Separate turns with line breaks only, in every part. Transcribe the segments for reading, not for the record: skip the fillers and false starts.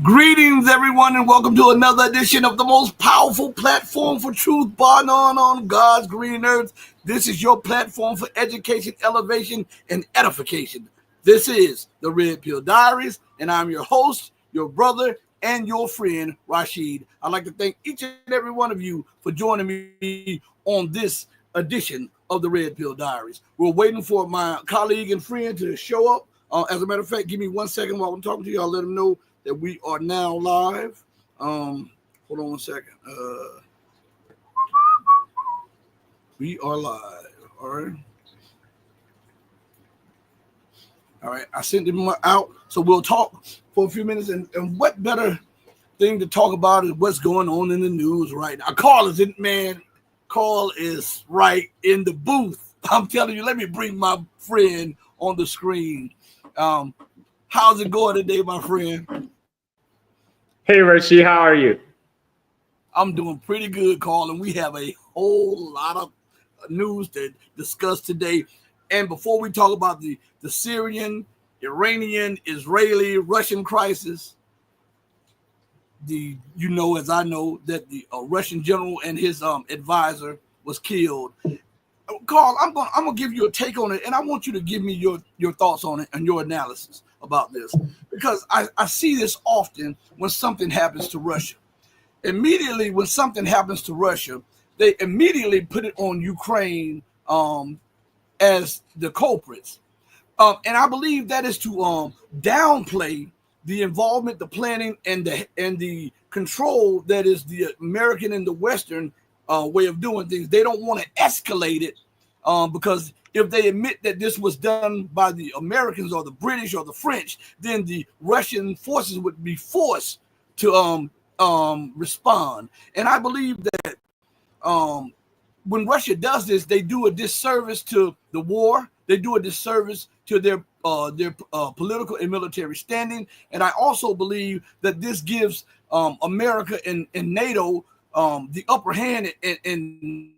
Greetings, everyone, and welcome to another edition of the most powerful platform for truth, bar none, on God's green earth. This is your platform for education, elevation, and edification. This is the Red Pill Diaries, and I'm your host, your brother, and your friend, Rashid. I'd like to thank each and every one of you for joining me on this edition of the Red Pill Diaries. We're waiting for my colleague and friend to show up. As a matter of fact, give me 1 second while I'm talking to you. I'll let them know that we are now live. Hold on 1 second. We are live. All right. I sent them out, so we'll talk for a few minutes. And what better thing to talk about is what's going on in the news right now. Carl is right in the booth. I'm telling you, let me bring my friend on the screen. How's it going today, my friend?
Hey, Richie, how are you?
I'm doing pretty good, Carl, and we have a whole lot of news to discuss today. And before we talk about the Syrian, Iranian, Israeli, Russian crisis, as I know, that the Russian general and his advisor was killed. Carl, I'm gonna give you a take on it, and I want you to give me your thoughts on it and your analysis about this, because I see this often when something happens to Russia. Immediately when something happens to Russia, they immediately put it on Ukraine as the culprits. And I believe that is to downplay the involvement, the planning, and the control that is the American and the Western way of doing things. They don't want to escalate it because if they admit that this was done by the Americans or the British or the French, then the Russian forces would be forced to respond. And I believe that when Russia does this, they do a disservice to the war. They do a disservice to their political and military standing. And I also believe that this gives America and NATO the upper hand and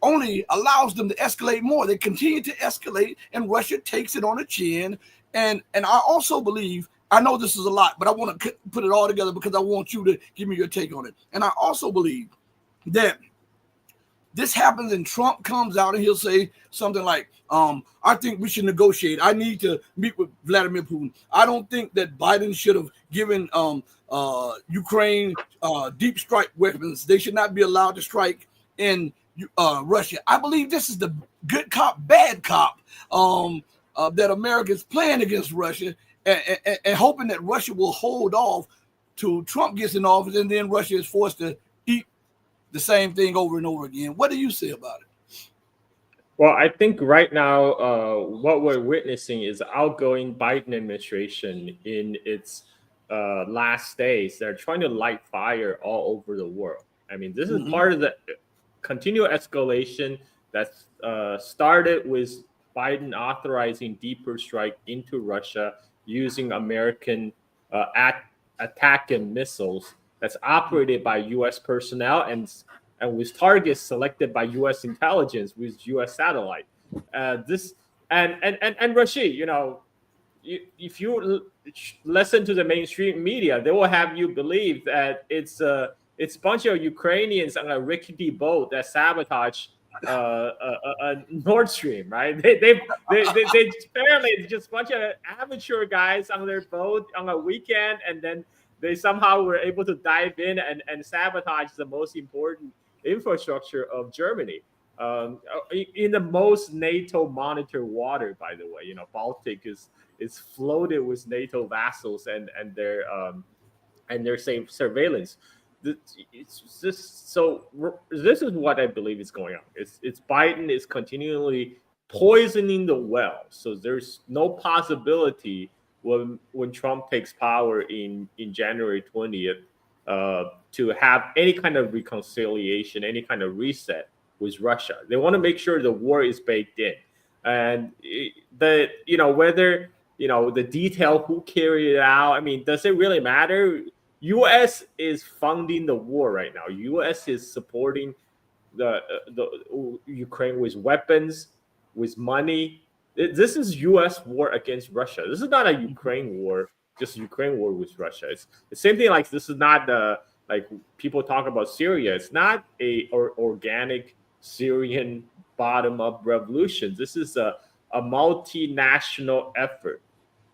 only allows them to escalate more. They continue to escalate, and Russia takes it on the chin. And I also believe, I know this is a lot, but I want to put it all together because I want you to give me your take on it. And I also believe that this happens and Trump comes out and he'll say something like, I think we should negotiate. I need to meet with Vladimir Putin. I don't think that Biden should have given Ukraine deep strike weapons. They should not be allowed to strike in Russia. I believe this is the good cop, bad cop that America is playing against Russia and hoping that Russia will hold off till Trump gets in office, and then Russia is forced to eat the same thing over and over again. What do you say about it?
Well, I think right now what we're witnessing is the outgoing Biden administration in its last days. They're trying to light fire all over the world. I mean, this is part of the continual escalation that started with Biden authorizing deeper strike into Russia using American attack and missiles that's operated by U.S. personnel and with targets selected by U.S. intelligence with U.S. satellite. And Rashid, if you listen to the mainstream media, they will have you believe that it's a bunch of Ukrainians on a rickety boat that sabotage Nord Stream, right? They apparently it's just a bunch of amateur guys on their boat on a weekend, and then they somehow were able to dive in and sabotage the most important infrastructure of Germany. In the most NATO monitored water, by the way, Baltic is floated with NATO vassals and their same surveillance. It's just so. This is what I believe is going on. It's Biden is continually poisoning the well. So there's no possibility when Trump takes power in January 20th to have any kind of reconciliation, any kind of reset with Russia. They want to make sure the war is baked in, and whether the detail who carried it out. I mean, does it really matter? U.S. is funding the war right now. U.S. is supporting the Ukraine with weapons, with money. This is U.S. war against Russia. This is not a Ukraine war, just Ukraine war with Russia. It's the same thing. Like this is not like people talk about Syria. It's not a organic Syrian bottom-up revolution. This is a multinational effort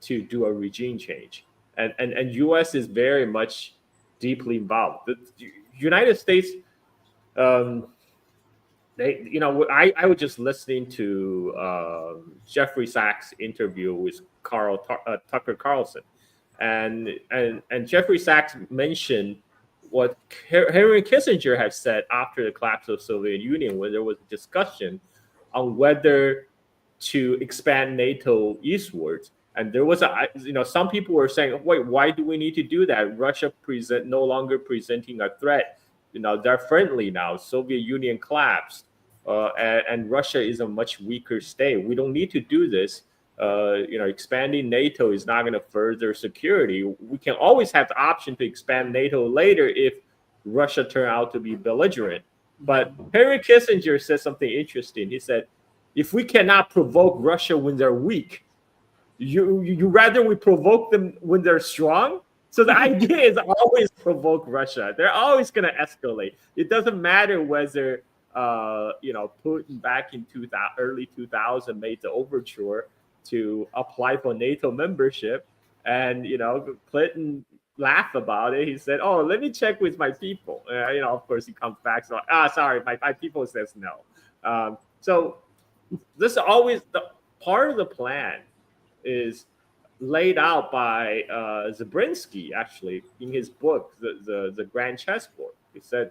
to do a regime change. And U.S. is very much deeply involved. The United States, I was just listening to Jeffrey Sachs' interview with Tucker Carlson, and Jeffrey Sachs mentioned what Henry Kissinger had said after the collapse of the Soviet Union, when there was a discussion on whether to expand NATO eastwards. And there was some people were saying, wait, why do we need to do that? Russia no longer presenting a threat. They're friendly now. Soviet Union collapsed, and Russia is a much weaker state. We don't need to do this. Expanding NATO is not going to further security. We can always have the option to expand NATO later if Russia turn out to be belligerent. But Henry Kissinger said something interesting. He said, if we cannot provoke Russia when they're weak, you rather we provoke them when they're strong. So the idea is always provoke Russia. They're always going to escalate. It doesn't matter whether Putin back in early 2000 made the overture to apply for NATO membership, and Clinton laughed about it. He said, "Oh, let me check with my people." Of course, he comes back. So, sorry, my people says no. So this is always the part of the plan is laid out by Zabriskie, actually, in his book, the Grand Chessboard. He said,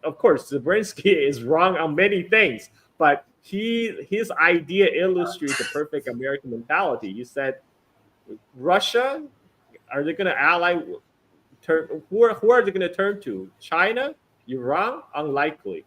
of course, Zabriskie is wrong on many things, but his idea illustrates the perfect American mentality. He said, Russia, are they going to ally? Who are they going to turn to? China? Iran? Unlikely.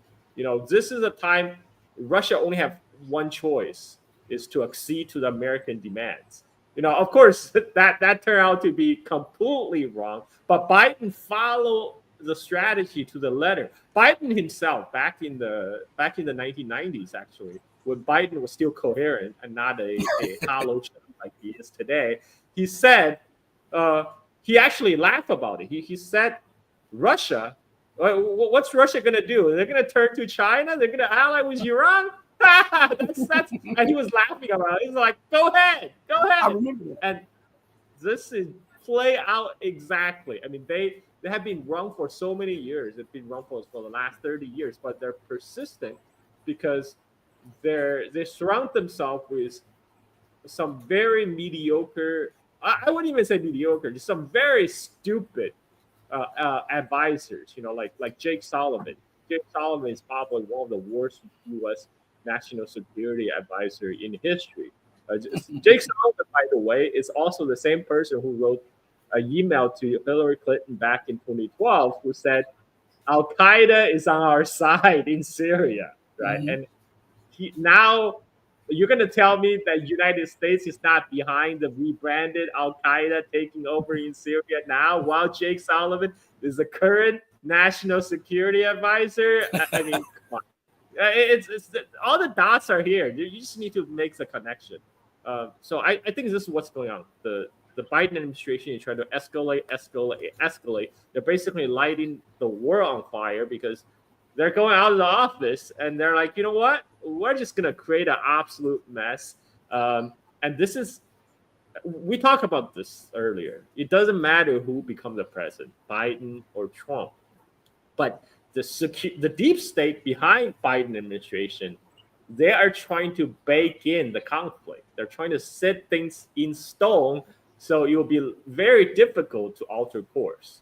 This is a time Russia only have one choice, is to accede to the American demands. Of course, that turned out to be completely wrong. But Biden followed the strategy to the letter. Biden himself, back in the 1990s, actually, when Biden was still coherent and not a hollow shell like he is today, he said, he actually laughed about it. He said, Russia, what's Russia going to do? They're going to turn to China? They're going to ally with Iran? that's and he was laughing about it. He's like, go ahead.
I remember that.
And this is play out exactly. I mean, they have been wrong for so many years. They've been wrong for the last 30 years, but they're persistent because they surround themselves with some very mediocre, I wouldn't even say mediocre, just some very stupid advisors, like Jake Sullivan. Jake Sullivan is probably one of the worst U.S. national security advisor in history. Jake Sullivan, by the way, is also the same person who wrote an email to Hillary Clinton back in 2012 who said, Al Qaeda is on our side in Syria, right? Mm-hmm. And now you're going to tell me that the United States is not behind the rebranded Al Qaeda taking over in Syria now, while Jake Sullivan is the current national security advisor? I mean, come on. It's all the dots are here. You just need to make the connection. So I think this is what's going on. The Biden administration is trying to escalate. They're basically lighting the war on fire because they're going out of the office and they're like, you know what? We're just going to create an absolute mess. And this is, we talked about this earlier. It doesn't matter who becomes the president, Biden or Trump. But the deep state behind Biden administration, they are trying to bake in the conflict. They're trying to set things in stone, so it will be very difficult to alter course.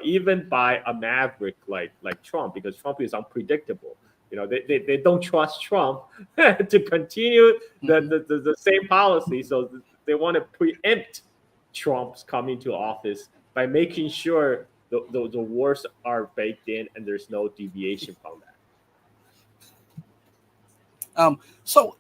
Even by a maverick like Trump, because Trump is unpredictable. They don't trust Trump to continue the same policy, so they want to preempt Trump's coming to office by making sure the wars are baked in and there's no deviation from that.
I'm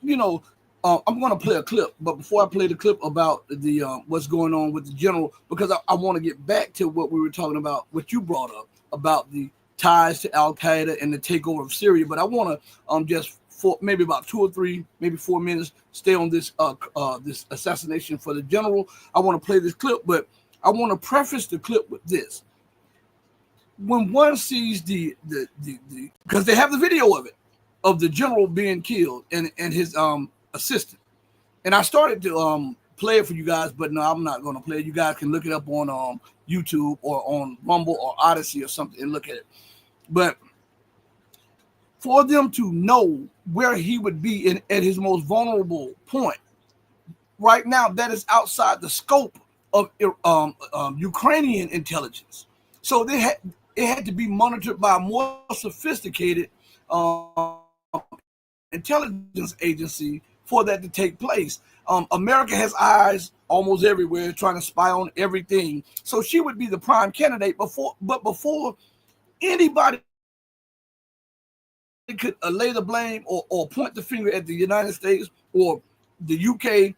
going to play a clip, but before I play the clip about the what's going on with the general, because I want to get back to what we were talking about, what you brought up about the ties to Al Qaeda and the takeover of Syria. But I want to just for maybe about 2 or 3, maybe 4 minutes stay on this this assassination for the general. I want to play this clip, but I want to preface the clip with this. When one sees the because they have the video of it, of the general being killed and his assistant, and I started to play it for you guys, but no, I'm not going to play it. You guys can look it up on YouTube or on Rumble or Odyssey or something and look at it. But for them to know where he would be at his most vulnerable point right now, that is outside the scope of Ukrainian intelligence. So it had to be monitored by a more sophisticated intelligence agency for that to take place. America has eyes almost everywhere, trying to spy on everything. So she would be the prime candidate before anybody could lay the blame or point the finger at the United States or the UK.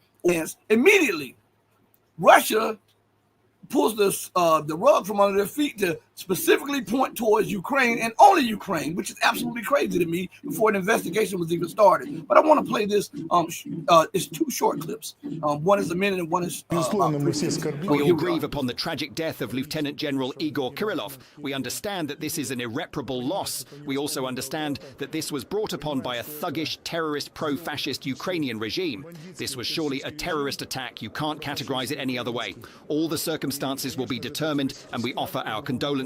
Immediately, Russia pulls the rug from under their feet to specifically point towards Ukraine and only Ukraine, which is absolutely crazy to me, before an investigation was even started. But I want to play this. It's 2 short clips. One is a minute and one is...
We all grieve upon the tragic death of Lieutenant General Igor Kirillov. We understand that this is an irreparable loss. We also understand that this was brought upon by a thuggish, terrorist, pro-fascist Ukrainian regime. This was surely a terrorist attack. You can't categorize it any other way. All the circumstances will be determined, and we offer our condolences.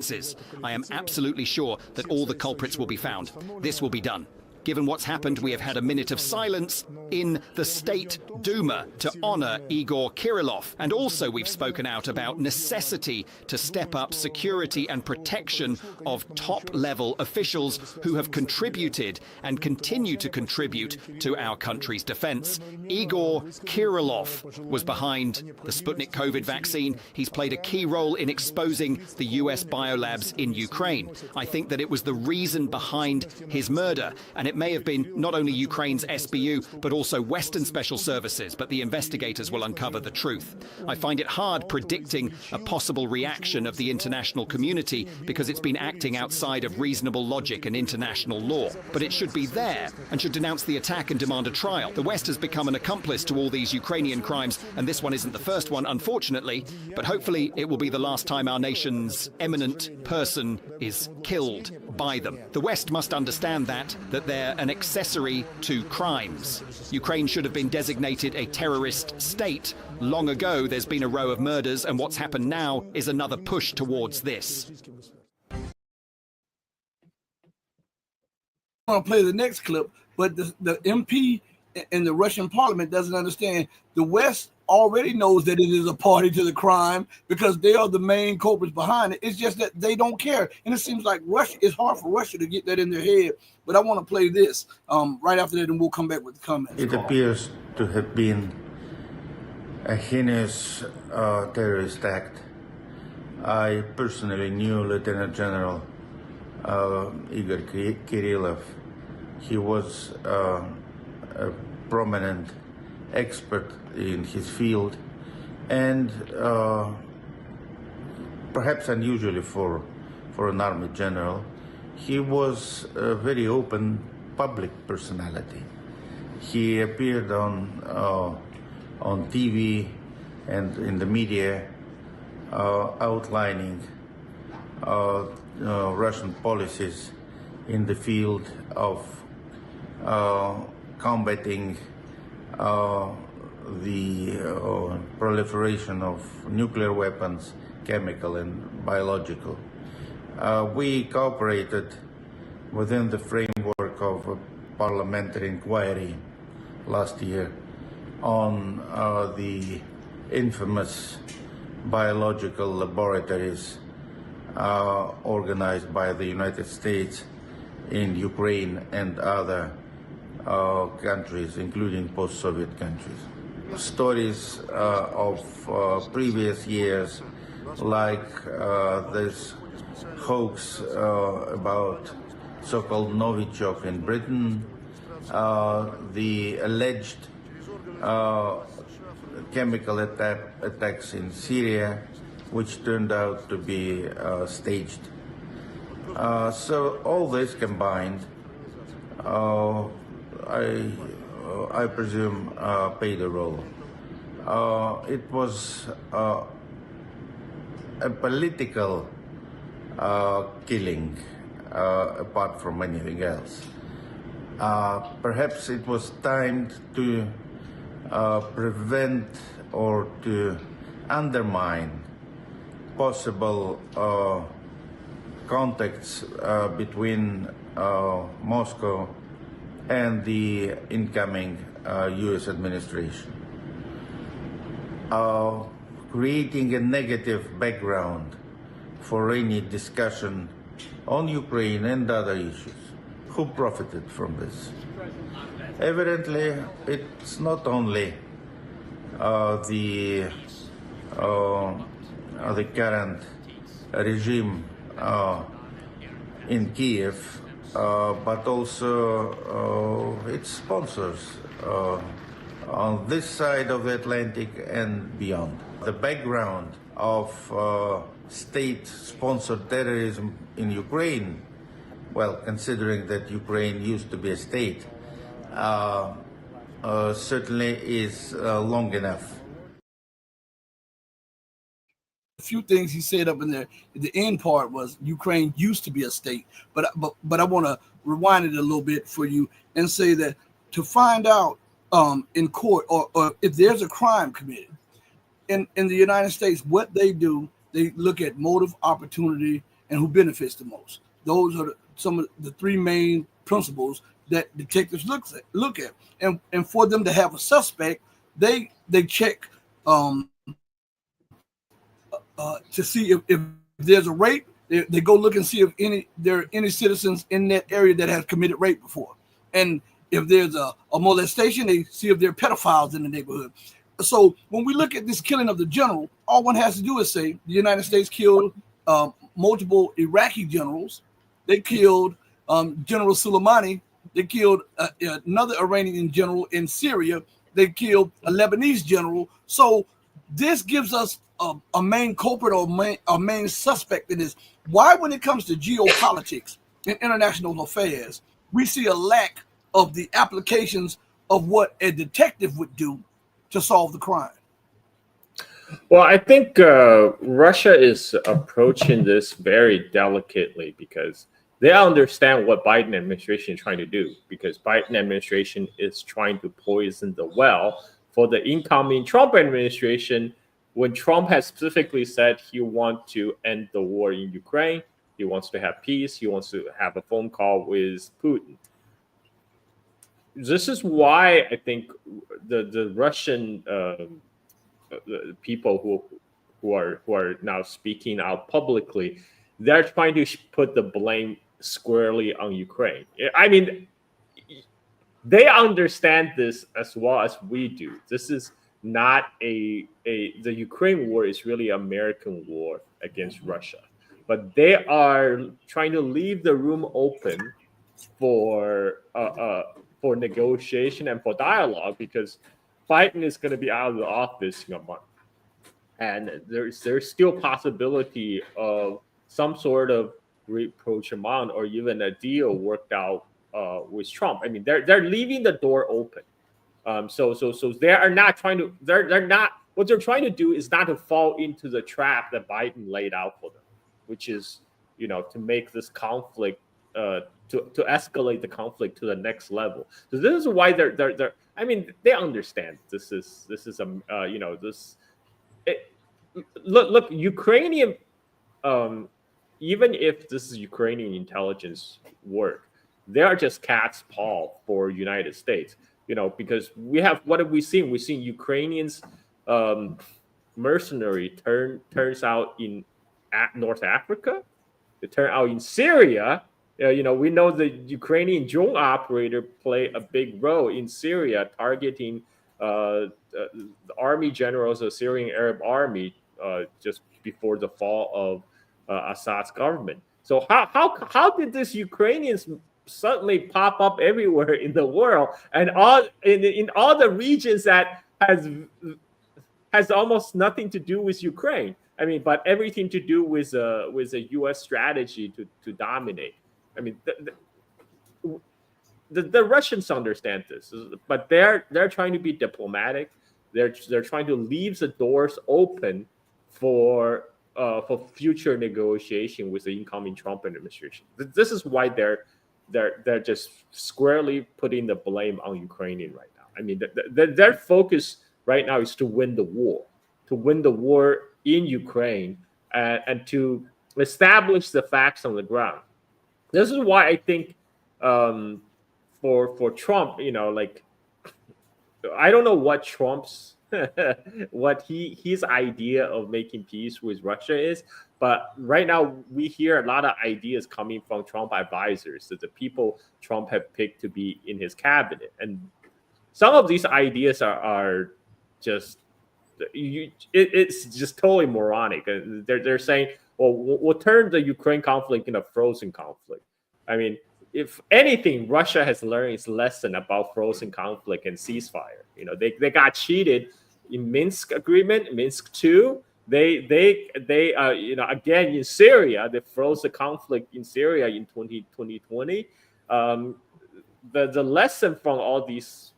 I am absolutely sure that all the culprits will be found. This will be done. Given what's happened, we have had a minute of silence in the State Duma to honor Igor Kirillov. And also we've spoken out about necessity to step up security and protection of top-level officials who have contributed and continue to contribute to our country's defense. Igor Kirillov was behind the Sputnik COVID vaccine. He's played a key role in exposing the US biolabs in Ukraine. I think that it was the reason behind his murder, and it may have been not only Ukraine's SBU, but also Western special services, but the investigators will uncover the truth. I find it hard predicting a possible reaction of the international community because it's been acting outside of reasonable logic and international law. But it should be there and should denounce the attack and demand a trial. The West has become an accomplice to all these Ukrainian crimes, and this one isn't the first one, unfortunately, but hopefully it will be the last time our nation's eminent person is killed by them. The West must understand that they're an accessory to crimes. Ukraine should have been designated a terrorist state long ago. There's been a row of murders, and what's happened now is another push towards this.
I'm going to play the next clip, but the MP in the Russian parliament doesn't understand. The West already knows that it is a party to the crime because they are the main culprits behind it. It's just that they don't care. And it seems like Russia, it's hard for Russia to get that in their head. But I want to play this right after that, and we'll come back with the comments.
It appears to have been a heinous terrorist act. I personally knew Lieutenant General Igor Kirillov. He was a prominent expert in his field, and perhaps unusually for an army general, he was a very open public personality. He appeared on TV and in the media outlining Russian policies in the field of combating the proliferation of nuclear weapons, chemical and biological. We cooperated within the framework of a parliamentary inquiry last year on the infamous biological laboratories organized by the United States in Ukraine and other countries, including post-Soviet countries. Stories of previous years, like this hoax about so-called Novichok in Britain, the alleged chemical attacks in Syria, which turned out to be staged. So all this combined, I presume, played a role. It was a political killing, apart from anything else. Perhaps it was timed to prevent or to undermine possible contacts between Moscow and the incoming US administration, creating a negative background for any discussion on Ukraine and other issues. Who profited from this? Evidently, it's not only the current regime in Kiev, but also its sponsors on this side of the Atlantic and beyond. The background of state-sponsored terrorism in Ukraine, well, considering that Ukraine used to be a state, certainly is long enough.
A few things he said up in there. The end part was Ukraine used to be a state, but I want to rewind it a little bit for you and say that to find out in court or if there's a crime committed in the United States, what they do, they look at motive, opportunity, and who benefits the most. Those are some of the three main principles that detectives look at, and for them to have a suspect, they check to see if there's a rape. They go look and see if there are any citizens in that area that have committed rape before, and if there's a molestation, they see if there are pedophiles in the neighborhood. So when we look at this killing of the general, all one has to do is say the United States killed multiple Iraqi generals. They killed General Soleimani. They killed another Iranian general in Syria. They killed a Lebanese general. So this gives us a main culprit or a main suspect in this. Why, when it comes to geopolitics and international affairs, we see a lack of the applications of what a detective would do to solve the crime?
Well, I think Russia is approaching this very delicately because they understand what Biden administration is trying to do, because Biden administration is trying to poison the well for the incoming Trump administration. When Trump has specifically said he wants to end the war in Ukraine, he wants to have peace, he wants to have a phone call with Putin. This is why I think the Russian people who are now speaking out publicly, they're trying to put the blame squarely on Ukraine. I mean, they understand this as well as we do. This is not the Ukraine war is really an American war against Russia, but they are trying to leave the room open for negotiation and for dialogue, because Biden is going to be out of the office in a month, and there's still possibility of some sort of rapprochement or even a deal worked out with Trump. I mean, they're leaving the door open. So they are not trying to. They're not. What they're trying to do is not to fall into the trap that Biden laid out for them, which is, to make this conflict to escalate the conflict to the next level. So this is why they're. I mean, they understand this is a this. Look, Ukrainian. Even if this is Ukrainian intelligence work, they are just cat's paw for United States. Because what have we seen? We've seen Ukrainians mercenary turns out in North Africa. They turn out in Syria. We know the Ukrainian drone operator play a big role in Syria, targeting the army generals of Syrian Arab Army just before the fall of Assad's government. So how did these Ukrainians suddenly pop up everywhere in the world and in all the regions that has almost nothing to do with Ukraine? I mean, but everything to do with a U.S. strategy to dominate. I mean, the Russians understand this, but they're trying to be diplomatic. They're trying to leave the doors open for future negotiation with the incoming Trump administration. This is why they're just squarely putting the blame on Ukrainian right now. I mean, their focus right now is to win the war in Ukraine and to establish the facts on the ground. This is why I think for Trump, I don't know what Trump's his idea of making peace with Russia is, but right now we hear a lot of ideas coming from Trump advisors, that the people Trump have picked to be in his cabinet, and some of these ideas are just it's just totally moronic. They're saying, well, we'll turn the Ukraine conflict into a frozen conflict. I mean, if anything, Russia has learned its lesson about frozen conflict and ceasefire. They got cheated in Minsk agreement, Minsk 2. They again in Syria, they froze the conflict in Syria in 2020. The lesson from all these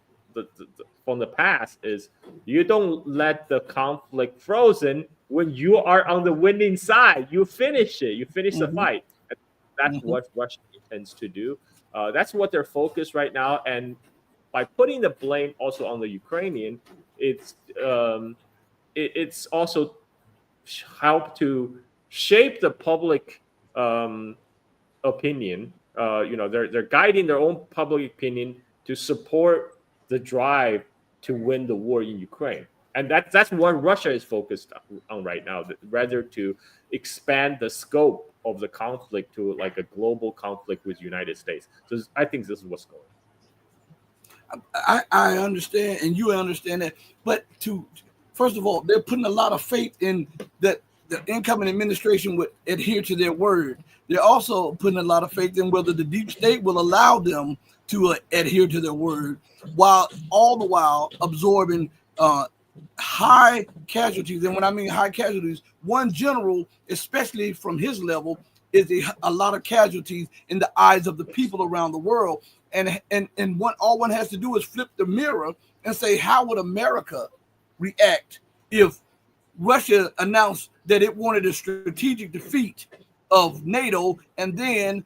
from the past is you don't let the conflict frozen when you are on the winning side. You finish it. You finish the fight. That's what Russia intends to do. That's what they're focused right now. And by putting the blame also on the Ukrainian, it's also helped to shape the public opinion. They're guiding their own public opinion to support the drive to win the war in Ukraine. And that's what Russia is focused on right now, rather to expand the scope of the conflict to like a global conflict with the United States. So I think this is what's going on.
I understand, and you understand that. But first of all, they're putting a lot of faith in that the incoming administration would adhere to their word. They're also putting a lot of faith in whether the deep state will allow them to adhere to their word, while absorbing high casualties. And when I mean high casualties, one general, especially from his level, is a lot of casualties in the eyes of the people around the world. And all one has to do is flip the mirror and say, how would America react if Russia announced that it wanted a strategic defeat of NATO, and then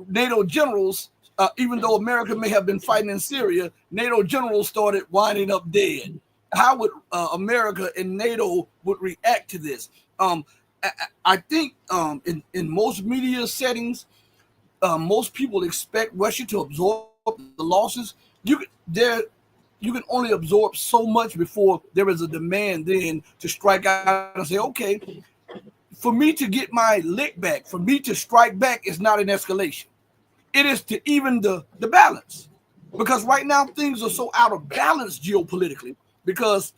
NATO generals, even though America may have been fighting in Syria, NATO generals started winding up dead? How would America and NATO would react to this? I think in most media settings, most people expect Russia to absorb the losses. You can only absorb so much before there is a demand then to strike out and say, okay, for me to get my lick back, for me to strike back is not an escalation. It is to even the balance. Because right now things are so out of balance geopolitically, because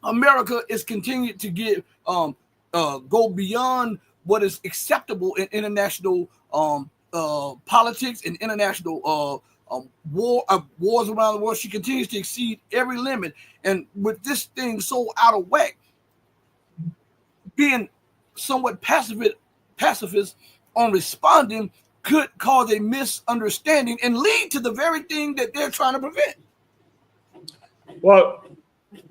America is continuing to get go beyond what is acceptable in international politics and international wars around the world. She continues to exceed every limit, and with this thing so out of whack, being somewhat pacifist on responding could cause a misunderstanding and lead to the very thing that they're trying to prevent.
Well,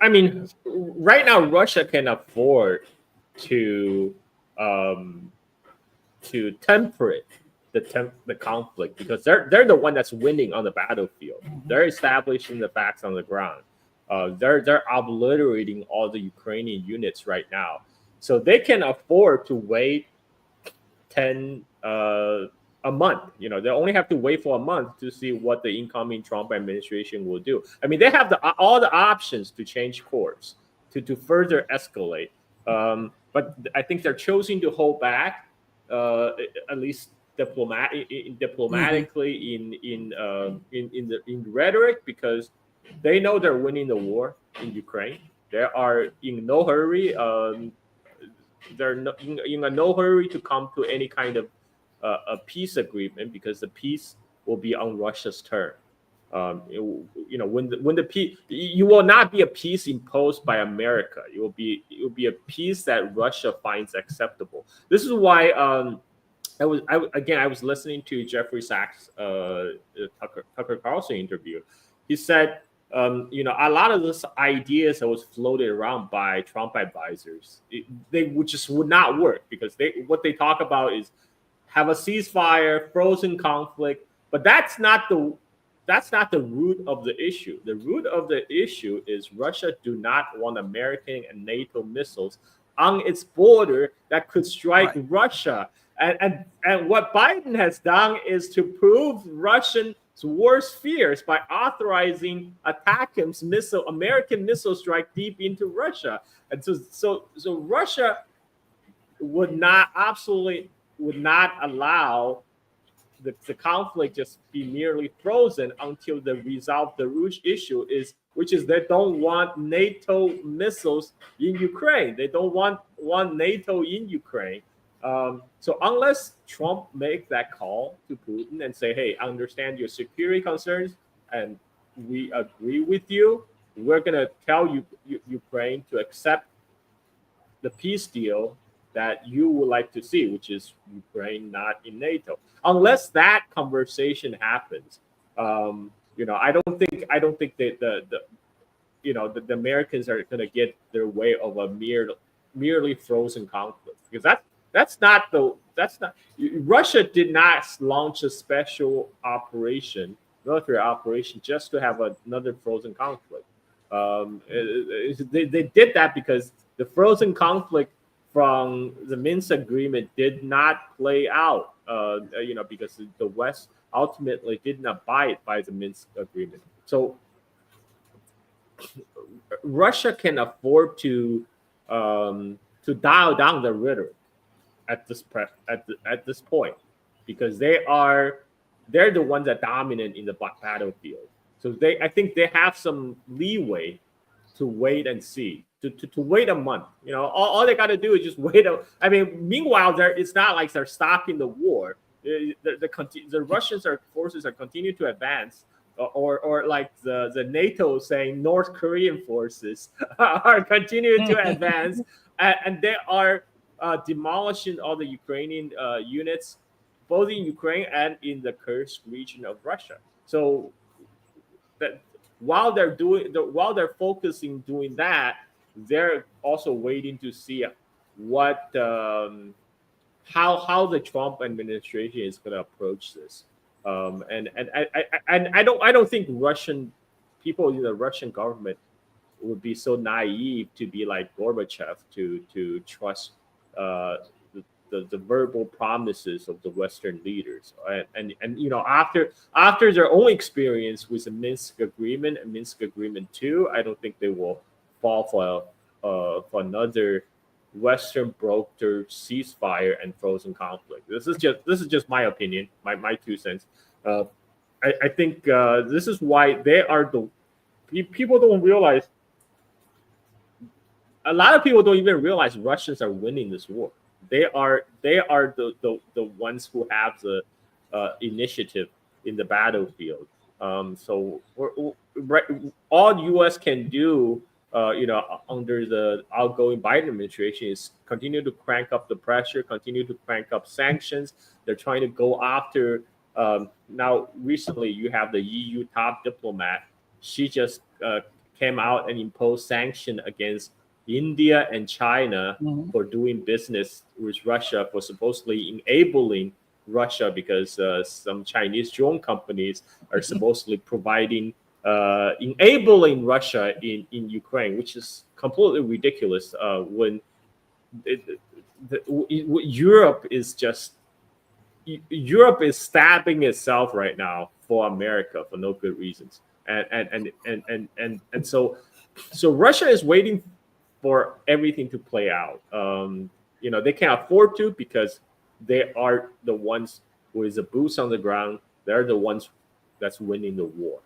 I mean, right now Russia can afford to temper the conflict, because they're the one that's winning on the battlefield. They're establishing the facts on the ground. They're obliterating all the Ukrainian units right now, so they can afford to wait 10 a month. They only have to wait for a month to see what the incoming Trump administration will do. I mean, they have all the options to change course, to further escalate. But I think they're choosing to hold back, at least diplomatically in rhetoric, because they know they're winning the war in Ukraine. They are in no hurry. They're in no hurry to come to any kind of a peace agreement, because the peace will be on Russia's turn. When the peace, you will not be a peace imposed by America. It will be a peace that Russia finds acceptable. This is why I was listening to Jeffrey Sachs' Tucker Carlson interview. He said, a lot of these ideas that was floated around by Trump advisors, they would not work, because what they talk about is have a ceasefire, frozen conflict, but that's not the root of the issue. The root of the issue is Russia do not want American and NATO missiles on its border that could strike Russia. And what Biden has done is to prove Russian worst fears by authorizing American missile strike deep into Russia. And so Russia would not allow the conflict just be merely frozen until they resolve the root issue, which is they don't want NATO missiles in Ukraine. They don't want NATO in Ukraine. So unless Trump make that call to Putin and say, hey, I understand your security concerns and we agree with you, we're going to tell Ukraine to accept the peace deal that you would like to see, which is Ukraine not in NATO. Unless that conversation happens, I don't think that the Americans are going to get their way of a merely frozen conflict, because that's not Russia did not launch a special military operation just to have another frozen conflict. They did that because the frozen conflict from the Minsk agreement did not play out, because the West ultimately didn't abide by the Minsk agreement. So Russia can afford to dial down the rhetoric at this point, because they're the ones that dominate in the battlefield. So I think they have some leeway to wait and see. To wait a month, all they got to do is just wait. Meanwhile, it's not like they're stopping the war. The Russians forces are continuing to advance, or like the NATO saying North Korean forces are continuing to advance, and they are demolishing all the Ukrainian units, both in Ukraine and in the Kursk region of Russia. So that while they're focusing doing that, they're also waiting to see what how the Trump administration is going to approach this. And I don't think Russian people in the Russian government would be so naive to be like Gorbachev to trust the verbal promises of the Western leaders. And after their own experience with the Minsk Agreement and Minsk Agreement 2, I don't think they will fall for another Western brokered ceasefire and frozen conflict. This is just my opinion, my 2 cents. I think this is why they are people don't realize. A lot of people don't even realize Russians are winning this war. They are the ones who have the initiative in the battlefield. So all U.S. can do, under the outgoing Biden administration, is continue to crank up the pressure, continue to crank up sanctions. They're trying to go after. Now, recently, you have the EU top diplomat. She just came out and imposed sanction against India and China for doing business with Russia, for supposedly enabling Russia because some Chinese drone companies are supposedly providing, enabling Russia in Ukraine, which is completely ridiculous. When Europe is stabbing itself right now for America for no good reasons, and so Russia is waiting for everything to play out. They can't afford to because they are the ones who is the boots on the ground. They're the ones that's winning the war.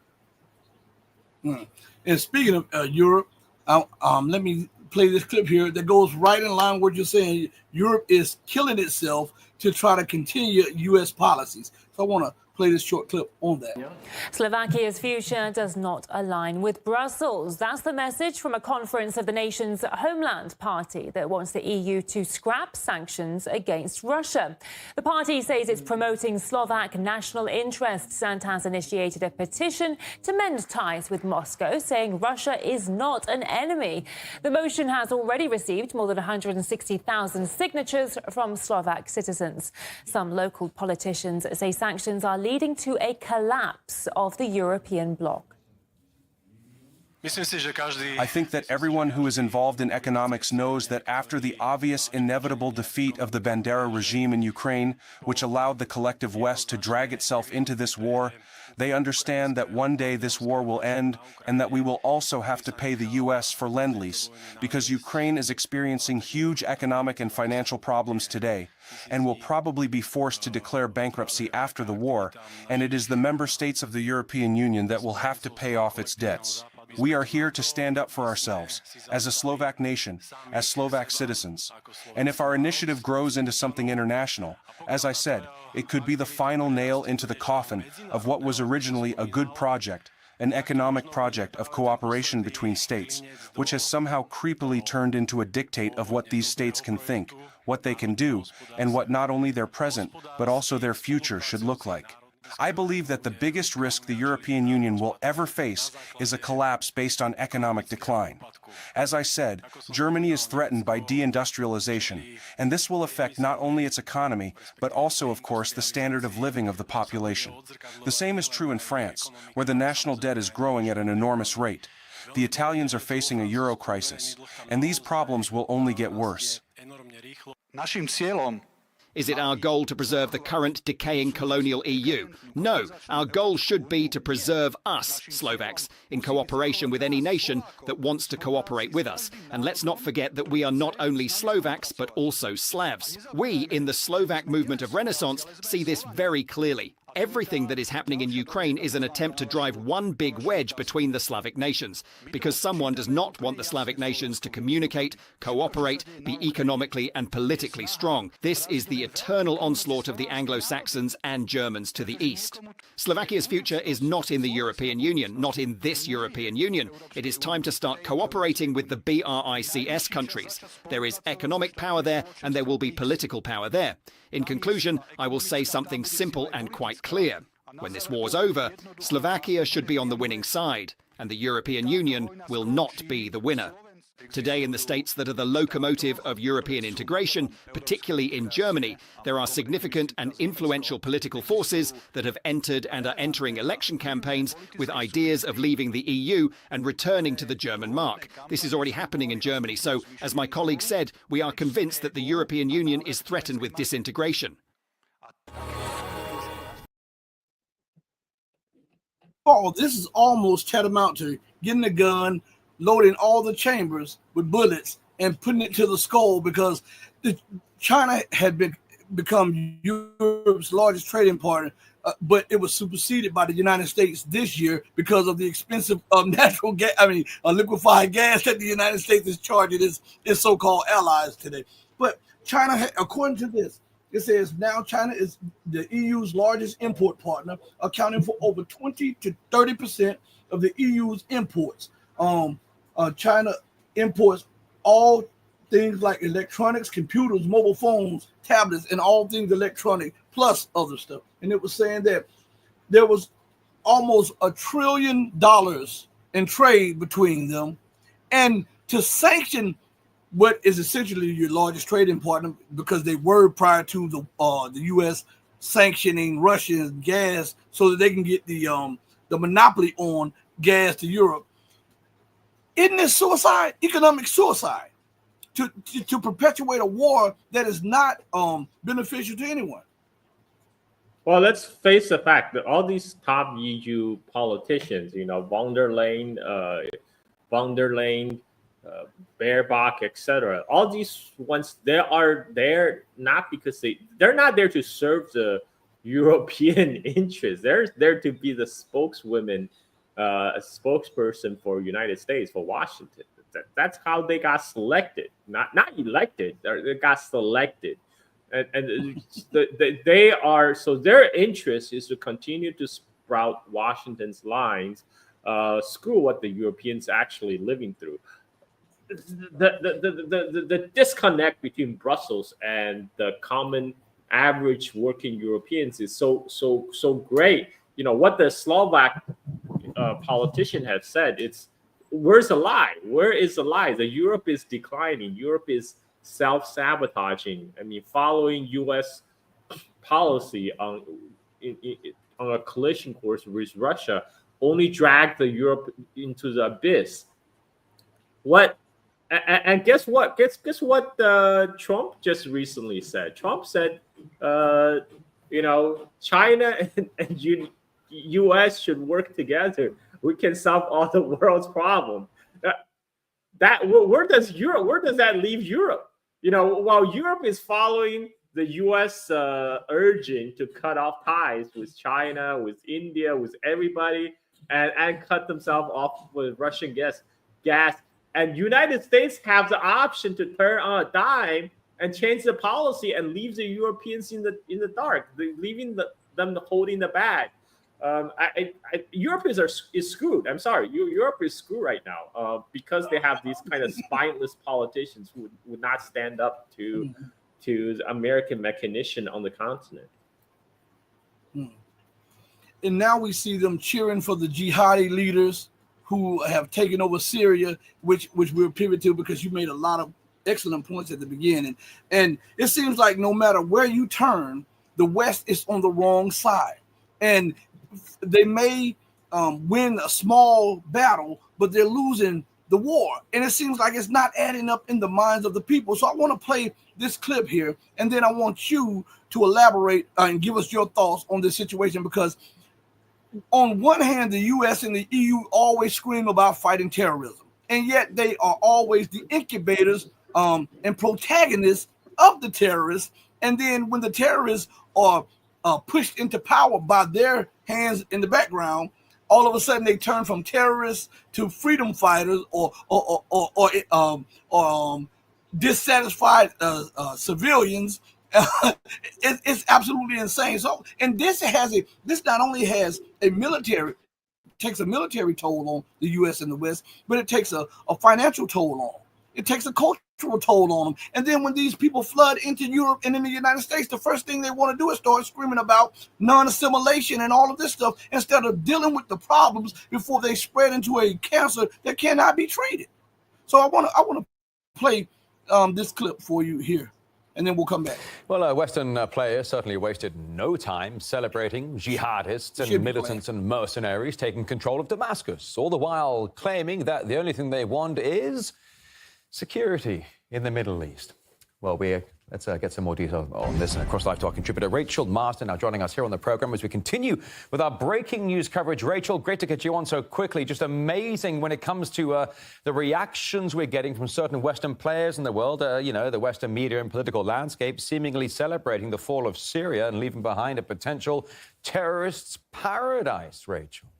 And speaking of Europe, let me play this clip here that goes right in line with what you're saying. Europe is killing itself to try to continue U.S. policies. So I want to play this short clip on that.
Slovakia's future does not align with Brussels. That's the message from a conference of the nation's Homeland Party that wants the EU to scrap sanctions against Russia. The party says it's promoting Slovak national interests and has initiated a petition to mend ties with Moscow, saying Russia is not an enemy. The motion has already received more than 160,000 signatures from Slovak citizens. Some local politicians say sanctions are leading to a collapse of the European bloc.
I think that everyone who is involved in economics knows that after the obvious inevitable defeat of the Bandera regime in Ukraine, which allowed the collective West to drag itself into this war, they understand that one day this war will end and that we will also have to pay the U.S. for Lend-Lease, because Ukraine is experiencing huge economic and financial problems today and will probably be forced to declare bankruptcy after the war, and it is the member states of the European Union that will have to pay off its debts. We are here to stand up for ourselves, as a Slovak nation, as Slovak citizens. And if our initiative grows into something international, as I said, it could be the final nail into the coffin of what was originally a good project, an economic project of cooperation between states, which has somehow creepily turned into a dictate of what these states can think, what they can do, and what not only their present, but also their future should look like. I believe that the biggest risk the European Union will ever face is a collapse based on economic decline. As I said, Germany is threatened by deindustrialization, and this will affect not only its economy, but also, of course, the standard of living of the population. The same is true in France, where the national debt is growing at an enormous rate. The Italians are facing a euro crisis, and these problems will only get worse.
Is it our goal to preserve the current decaying colonial EU? No, our goal should be to preserve us, Slovaks, in cooperation with any nation that wants to cooperate with us. And let's not forget that we are not only Slovaks, but also Slavs. We, in the Slovak movement of Renaissance, see this very clearly. Everything that is happening in Ukraine is an attempt to drive one big wedge between the Slavic nations, because someone does not want the Slavic nations to communicate, cooperate, be economically and politically strong. This is the eternal onslaught of the Anglo-Saxons and Germans to the east. Slovakia's future is not in the European Union, not in this European Union. It is time to start cooperating with the BRICS countries. There is economic power there, and there will be political power there. In conclusion, I will say something simple and quite clear. When this war's over, Slovakia should be on the winning side, and the European Union will not be the winner. Today, in the states that are the locomotive of European integration, particularly in Germany, there are significant and influential political forces that have entered and are entering election campaigns with ideas of leaving the EU and returning to the German mark. This is already happening in Germany, so, as my colleague said, we are convinced that the European Union is threatened with disintegration.
Oh, this is almost tantamount to getting a gun, loading all the chambers with bullets and putting it to the skull, because China had become Europe's largest trading partner, but it was superseded by the United States this year because of the expensive natural gas, liquefied gas that the United States is charging its so-called allies today. But China, according to this, it says now China is the EU's largest import partner, accounting for over 20 to 30% of the EU's imports. China imports all things like electronics, computers, mobile phones, tablets, and all things electronic, plus other stuff. And it was saying that there was almost $1 trillion in trade between them. And to sanction what is essentially your largest trading partner, because they were prior to the U.S. sanctioning Russian gas so that they can get the monopoly on gas to Europe. Isn't this suicide, economic suicide, to perpetuate a war that is not beneficial to anyone?
Well, let's face the fact that all these top EU politicians, von der Leyen, Baerbock, etc., all these ones, they're not because they're not there to serve the European interests. They're there to be the spokeswomen, a spokesperson for United States, for Washington. That's how they got selected, not elected. They got selected. And they are, so their interest is to continue to sprout Washington's lines, screw what the Europeans actually living through. The disconnect between Brussels and the common average working Europeans is so great. What the Slovak politician has said, where's the lie? Where is the lie? The Europe is declining. Europe is self-sabotaging. I mean, following U.S. policy on a collision course with Russia only dragged the Europe into the abyss. And guess what? Guess what Trump just recently said? Trump said, China and U.S. should work together. We can solve all the world's problems. Where does that leave Europe? While Europe is following the U.S. urging to cut off ties with China, with India, with everybody, and cut themselves off with Russian gas, and United States have the option to turn on a dime and change the policy and leave the Europeans in the dark, leaving them holding the bag. Europe is screwed. I'm sorry, Europe is screwed right now because they have these kind of spineless politicians who would not stand up to the American mechanician on the continent.
And now we see them cheering for the jihadi leaders who have taken over Syria, which we'll pivot to because you made a lot of excellent points at the beginning. And it seems like no matter where you turn, the West is on the wrong side. And they may win a small battle, but they're losing the war. And it seems like it's not adding up in the minds of the people. So I want to play this clip here, and then I want you to elaborate and give us your thoughts on this situation, because on one hand, the U.S. and the EU always scream about fighting terrorism, and yet they are always the incubators and protagonists of the terrorists. And then when the terrorists are pushed into power by their hands in the background, all of a sudden they turn from terrorists to freedom fighters or dissatisfied civilians. It's absolutely insane. So, and this not only has takes a military toll on the U.S. and the West, but it takes a financial toll on them. It takes a cultural toll on them. And then when these people flood into Europe and in the United States, the first thing they want to do is start screaming about non-assimilation and all of this stuff instead of dealing with the problems before they spread into a cancer that cannot be treated. So I want to play this clip for you here, and then we'll come back.
Well, Western players certainly wasted no time celebrating jihadists and militants and mercenaries taking control of Damascus, all the while claiming that the only thing they want is security in the Middle East. Well, let's get some more detail on this. And across Live Talk contributor Rachel Marston now joining us here on the program as we continue with our breaking news coverage. Rachel, great to get you on so quickly. Just amazing when it comes to the reactions we're getting from certain Western players in the world, the Western media and political landscape seemingly celebrating the fall of Syria and leaving behind a potential terrorist's paradise, Rachel.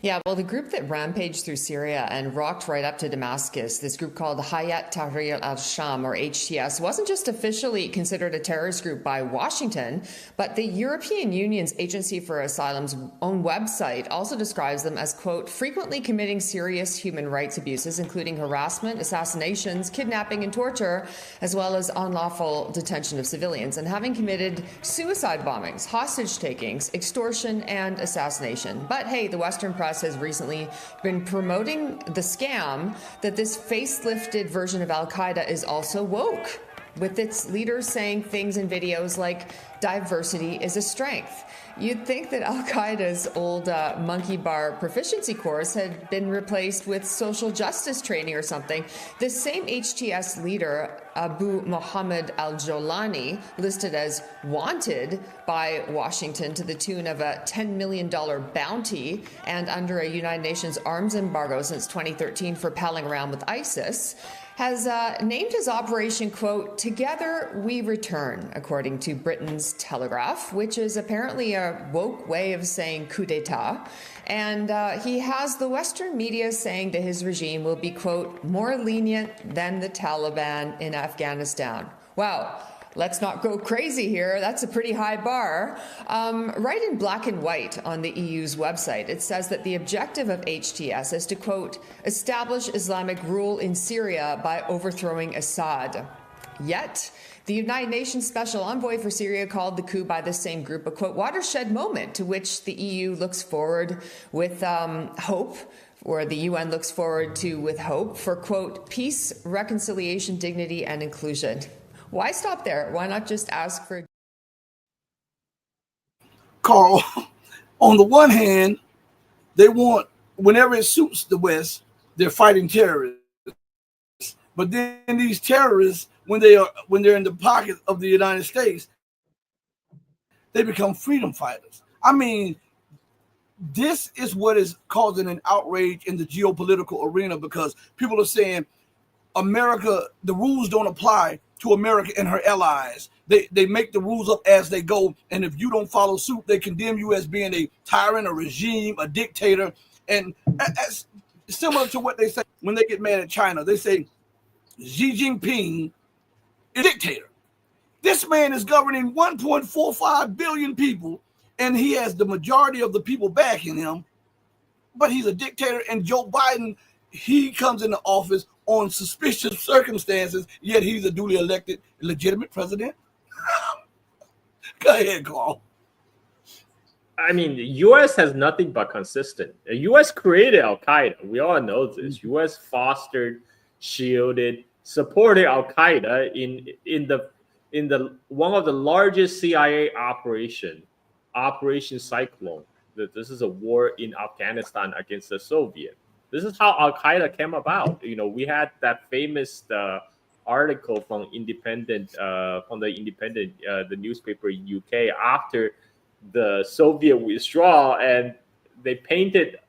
Yeah, well, the group that rampaged through Syria and rocked right up to Damascus, this group called Hayat Tahrir al-Sham, or HTS, wasn't just officially considered a terrorist group by Washington, but the European Union's Agency for Asylum's own website also describes them as, quote, frequently committing serious human rights abuses, including harassment, assassinations, kidnapping and torture, as well as unlawful detention of civilians, and having committed suicide bombings, hostage takings, extortion, and assassination. But hey, the Western press has recently been promoting the scam that this facelifted version of al-Qaeda is also woke. with its leaders saying things in videos like diversity is a strength. You'd think that Al-Qaeda's old monkey bar proficiency course had been replaced with social justice training or something. This same HTS leader, Abu Muhammad al-Jolani, listed as wanted by Washington to the tune of a $10 million bounty and under a United Nations arms embargo since 2013 for palling around with ISIS, has named his operation, quote, "Together We Return," according to Britain's Telegraph, which is apparently a woke way of saying coup d'etat. And he has the Western media saying that his regime will be, quote, "more lenient than the Taliban in Afghanistan." Wow. Let's not go crazy here. That's a pretty high bar. Right in black and white on the EU's website, it says that the objective of HTS is to, quote, "establish Islamic rule in Syria by overthrowing Assad." Yet, the United Nations Special Envoy for Syria called the coup by the same group a, quote, "watershed moment," to which the EU looks forward with hope, or the UN looks forward to with hope for, quote, "peace, reconciliation, dignity, and inclusion." Why stop there? Why not just ask for...
Carl, on the one hand, they want, whenever it suits the West, they're fighting terrorists. But then these terrorists, when they're in the pocket of the United States, they become freedom fighters. I mean, this is what is causing an outrage in the geopolitical arena, because people are saying America, the rules don't apply to America and her allies. They make the rules up as they go, and if you don't follow suit, they condemn you as being a tyrant, a regime, a dictator. And as similar to what they say when they get mad at China, they say Xi Jinping is a dictator. This man is governing 1.45 billion people, and he has the majority of the people backing him, but he's a dictator. And Joe Biden, he comes into office on suspicious circumstances, yet he's a duly elected, legitimate president. Go ahead, Carl.
I mean, the U.S. has nothing but consistent. The U.S. created Al-Qaeda. We all know this. U.S. fostered, shielded, supported Al-Qaeda in the one of the largest CIA Operation Cyclone. This is a war in Afghanistan against the Soviet. This is how Al-Qaeda came about. You know, we had that famous article from the Independent, the newspaper in UK, after the Soviet withdrawal, and they painted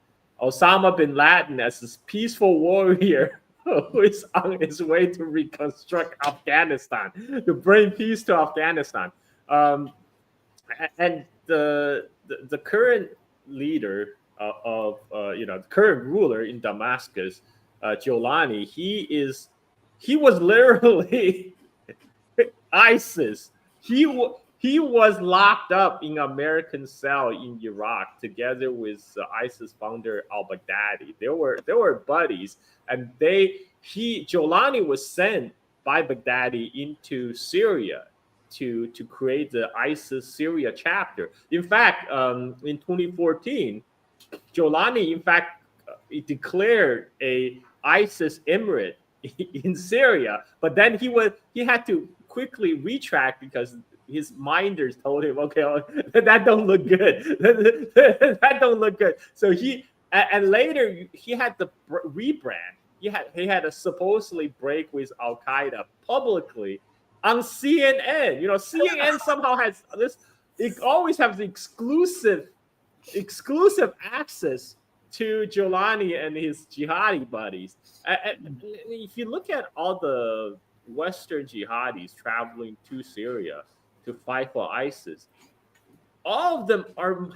Osama bin Laden as this peaceful warrior who is on his way to reconstruct Afghanistan, to bring peace to Afghanistan. And the current leader the current ruler in Damascus, Jolani, he was literally ISIS. He was locked up in an American cell in Iraq together with ISIS founder al-Baghdadi. They were buddies, and Jolani was sent by Baghdadi into Syria to create the ISIS Syria chapter. In fact, in 2014. Jolani, in fact, declared a ISIS emirate in Syria, but then he had to quickly retract because his minders told him, okay, that don't look good. That don't look good. So and later he had to rebrand. He had to supposedly break with Al-Qaeda publicly on CNN. You know, CNN somehow has this. It always has the exclusive access to Jolani and his jihadi buddies. If you look at all the Western jihadis traveling to Syria to fight for ISIS, all of them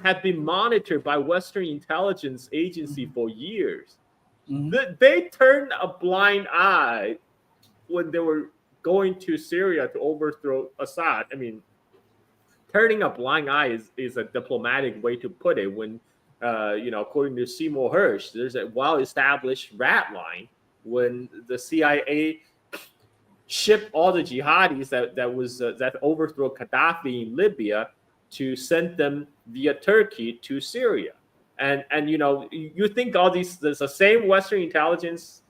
have been monitored by Western intelligence agency for years. Mm-hmm. They turned a blind eye when they were going to Syria to overthrow Assad. I mean, turning a blind eye is a diplomatic way to put it. When, according to Seymour Hersh, there's a well-established rat line when the CIA shipped all the jihadis that overthrew Gaddafi in Libya to send them via Turkey to Syria. And you think all these, there's the same Western intelligence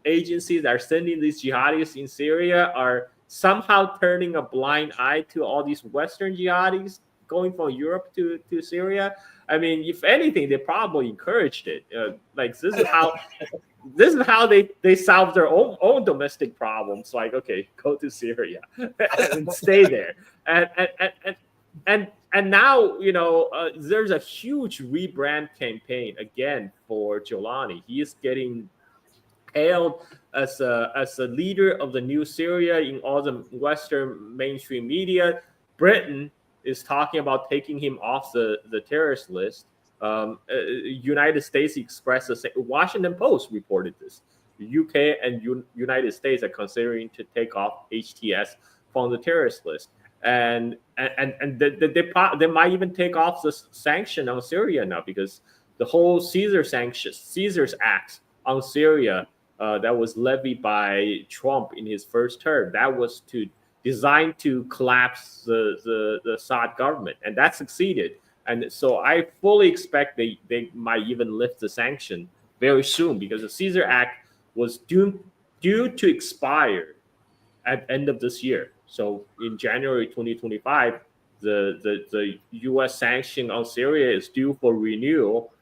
agencies that are sending these jihadis in Syria are somehow turning a blind eye to all these Western jihadis going from Europe to Syria. I mean, if anything, they probably encouraged it. Like this is how they solve their own domestic problems. Like, okay, go to Syria and stay there. And now, there's a huge rebrand campaign again for Jolani. He is getting hailed as a leader of the new Syria in all the Western mainstream media. Britain is talking about taking him off the terrorist list. United States expressed the same. Washington Post reported this. The UK and United States are considering to take off HTS from the terrorist list, and they might even take off the sanction on Syria now, because the whole Caesar's Act on Syria that was levied by Trump in his first term, that was designed to collapse the Assad government, and that succeeded. And so I fully expect they might even lift the sanction very soon, because the Caesar Act was due to expire at the end of this year. So in January 2025, the U.S. sanction on Syria is due for renewal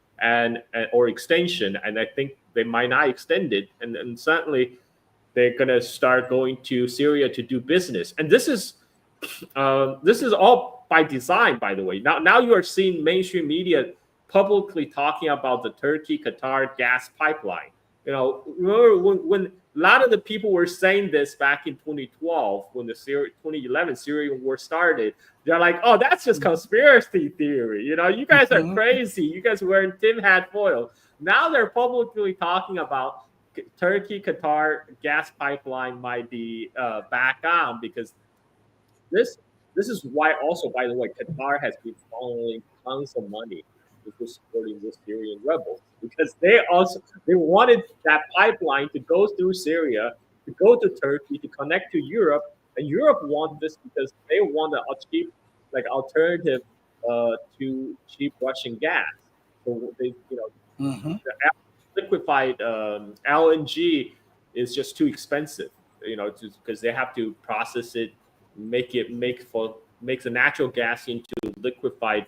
or extension, and I think they might not extend it, and certainly they're gonna start going to Syria to do business. And this is all by design, by the way. Now you are seeing mainstream media publicly talking about the Turkey-Qatar gas pipeline. Remember when a lot of the people were saying this back in 2012, when the 2011 Syrian war started, they're like, oh, that's just conspiracy theory. You guys are crazy. You guys wearing tin hat foil. Now they're publicly talking about Turkey-Qatar gas pipeline might be back on, because this is why also, by the way, Qatar has been funneling tons of money into supporting the Syrian rebels, because they wanted that pipeline to go through Syria, to go to Turkey, to connect to Europe, and Europe wants this because they want a cheap, alternative to cheap Russian gas. So they, the liquefied LNG is just too expensive, because they have to process it, make the natural gas into liquefied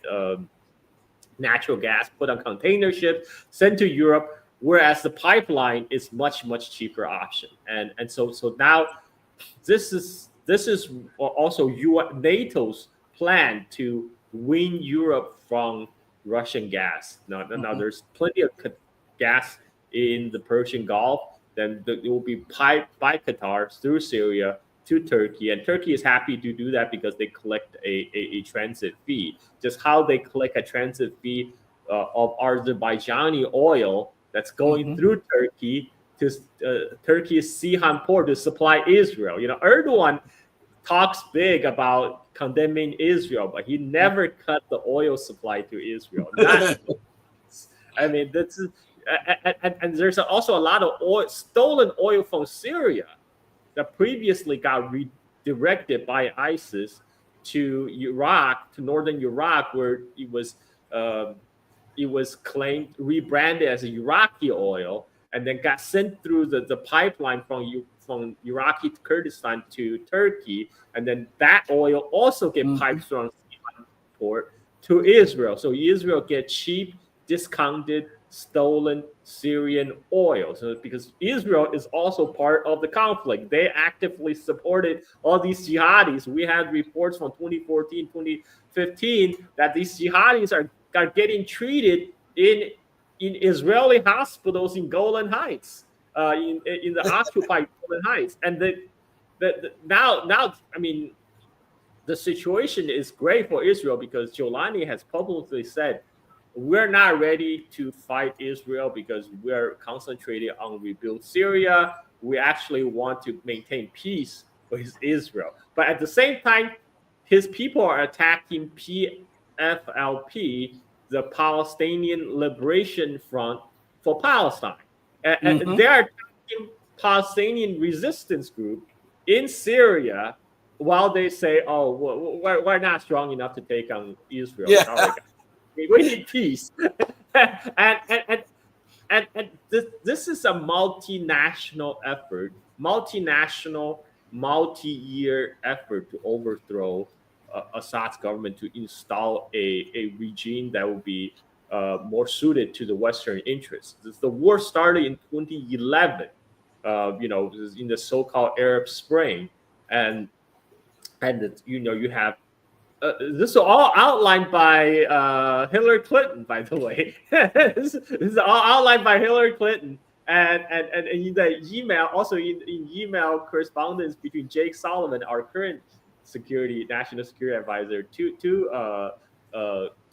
natural gas, put on container ships, sent to Europe, whereas the pipeline is much cheaper option. And so now this is also NATO's plan to win Europe from Russian gas. Now there's plenty of gas in the Persian Gulf. Then it will be piped by Qatar through Syria to Turkey, and Turkey is happy to do that because they collect a transit fee. Just how they collect a transit fee of Azerbaijani oil that's going through Turkey to Turkey's Sihan port to supply Israel. Erdogan talks big about condemning Israel, but he never cut the oil supply to Israel. I mean, that's and there's also a lot of stolen oil from Syria that previously got redirected by ISIS to Iraq, to northern Iraq, where it was claimed, rebranded as Iraqi oil, and then got sent through the pipeline from Iraqi Kurdistan to Turkey, and then that oil also get piped from port to Israel. So Israel get cheap, discounted, stolen Syrian oil. So because Israel is also part of the conflict, they actively supported all these jihadis. We had reports from 2014, 2015 that these jihadis are getting treated in Israeli hospitals in Golan Heights, in the occupied Golan Heights. And now, I mean, the situation is great for Israel because Jolani has publicly said, we're not ready to fight Israel because we're concentrating on rebuild Syria. We actually want to maintain peace with Israel. But at the same time, his people are attacking PFLP, the Palestinian Liberation Front for Palestine. And they are attacking Palestinian resistance group in Syria while they say, oh, we're not strong enough to take on Israel. Yeah. We need peace. and this is a multinational effort, multinational multi-year effort to overthrow Assad's government, to install a regime that will be more suited to the Western interests. The war started in 2011, in the so-called Arab Spring, and you have this is all outlined by Hillary Clinton, by the way. This is all outlined by Hillary Clinton, and in the email, also in email correspondence between Jake Sullivan, our current national security advisor, to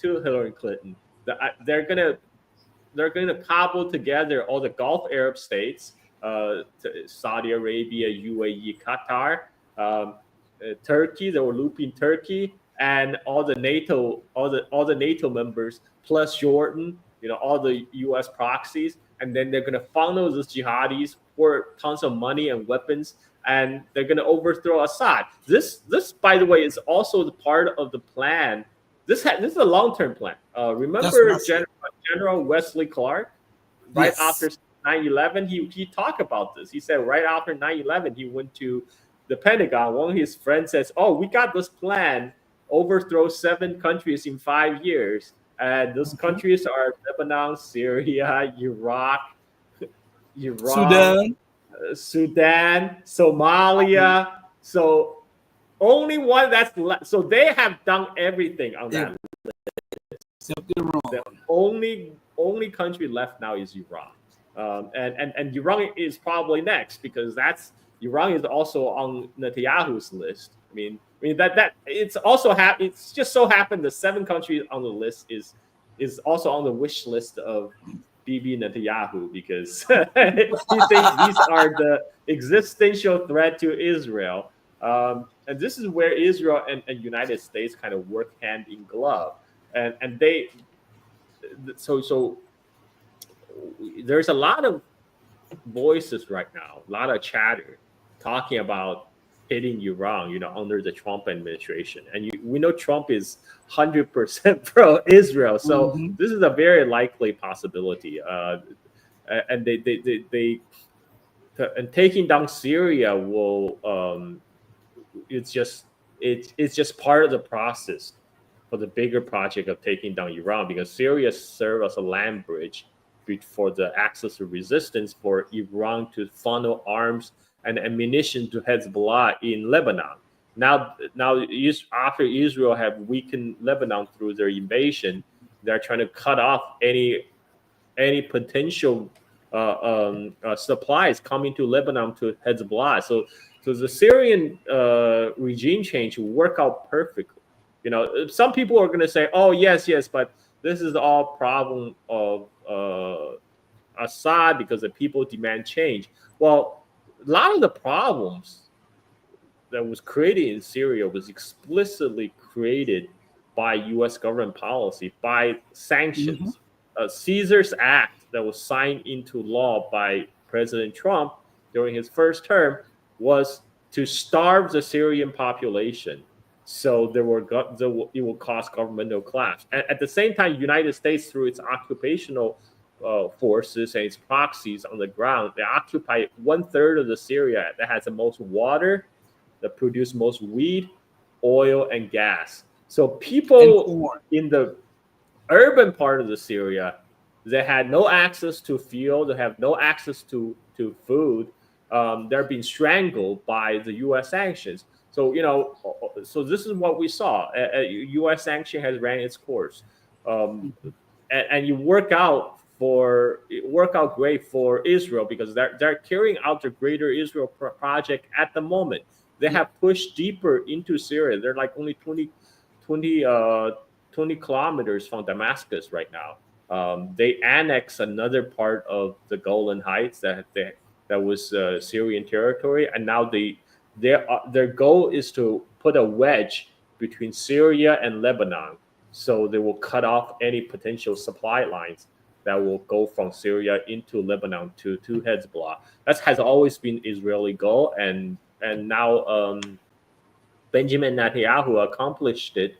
Hillary Clinton. They're gonna cobble together all the Gulf Arab states, Saudi Arabia, UAE, Qatar, Turkey. They were looping Turkey and all the NATO members plus Jordan. All the U.S. proxies, and then they're gonna funnel these jihadis for tons of money and weapons, and they're gonna overthrow Assad. This, by the way, is also the part of the plan. This is a long-term plan. Remember General Wesley Clark, right after 9/11, he talked about this. He said right after 9/11, he went to the Pentagon. One of his friends says, "Oh, we got this plan, overthrow 7 countries in 5 years." And those countries are Lebanon, Syria, Iraq, Sudan, Somalia. So only one that's left. So they have done everything on that list. The only country left now is Iran, and Iran is probably next, because Iran is also on Netanyahu's list. I mean that it's also it's just so happened the 7 countries on the list is also on the wish list of Bibi Netanyahu, because he thinks these are the existential threat to Israel. And this is where Israel and United States kind of work hand in glove, and they so there's a lot of voices right now, a lot of chatter talking about hitting Iran, under the Trump administration. And we know Trump is 100% pro-Israel, so this is a very likely possibility. And and taking down Syria will it's just part of the process for the bigger project of taking down Iran, because Syria serves as a land bridge for the axis of resistance for Iran to funnel arms and ammunition to Hezbollah in Lebanon. Now, after Israel have weakened Lebanon through their invasion, they're trying to cut off any potential supplies coming to Lebanon to Hezbollah. So the Syrian regime change will work out perfectly. Some people are going to say, "Oh, yes, but this is all problem of Assad because the people demand change." Well, a lot of the problems that was created in Syria was explicitly created by U.S. government policy, by sanctions. Caesar's Act that was signed into law by President Trump during his first term was to starve the Syrian population, so it will cause governmental collapse. At the same time, United States, through its occupational forces and its proxies on the ground, they occupy 1/3 of the Syria that has the most water, that produce most wheat, oil, and gas. So people in the urban part of the Syria, they had no access to fuel, they have no access to food. They're being strangled by the U.S. sanctions. So so this is what we saw. U.S. sanction has ran its course, and you work out great for Israel, because they're carrying out the Greater Israel project at the moment. They have pushed deeper into Syria. They're like only 20 kilometers from Damascus right now. They annexed another part of the Golan Heights that was Syrian territory, and now their goal is to put a wedge between Syria and Lebanon, so they will cut off any potential supply lines that will go from Syria into Lebanon to Hezbollah. That has always been Israeli goal, and now Benjamin Netanyahu accomplished it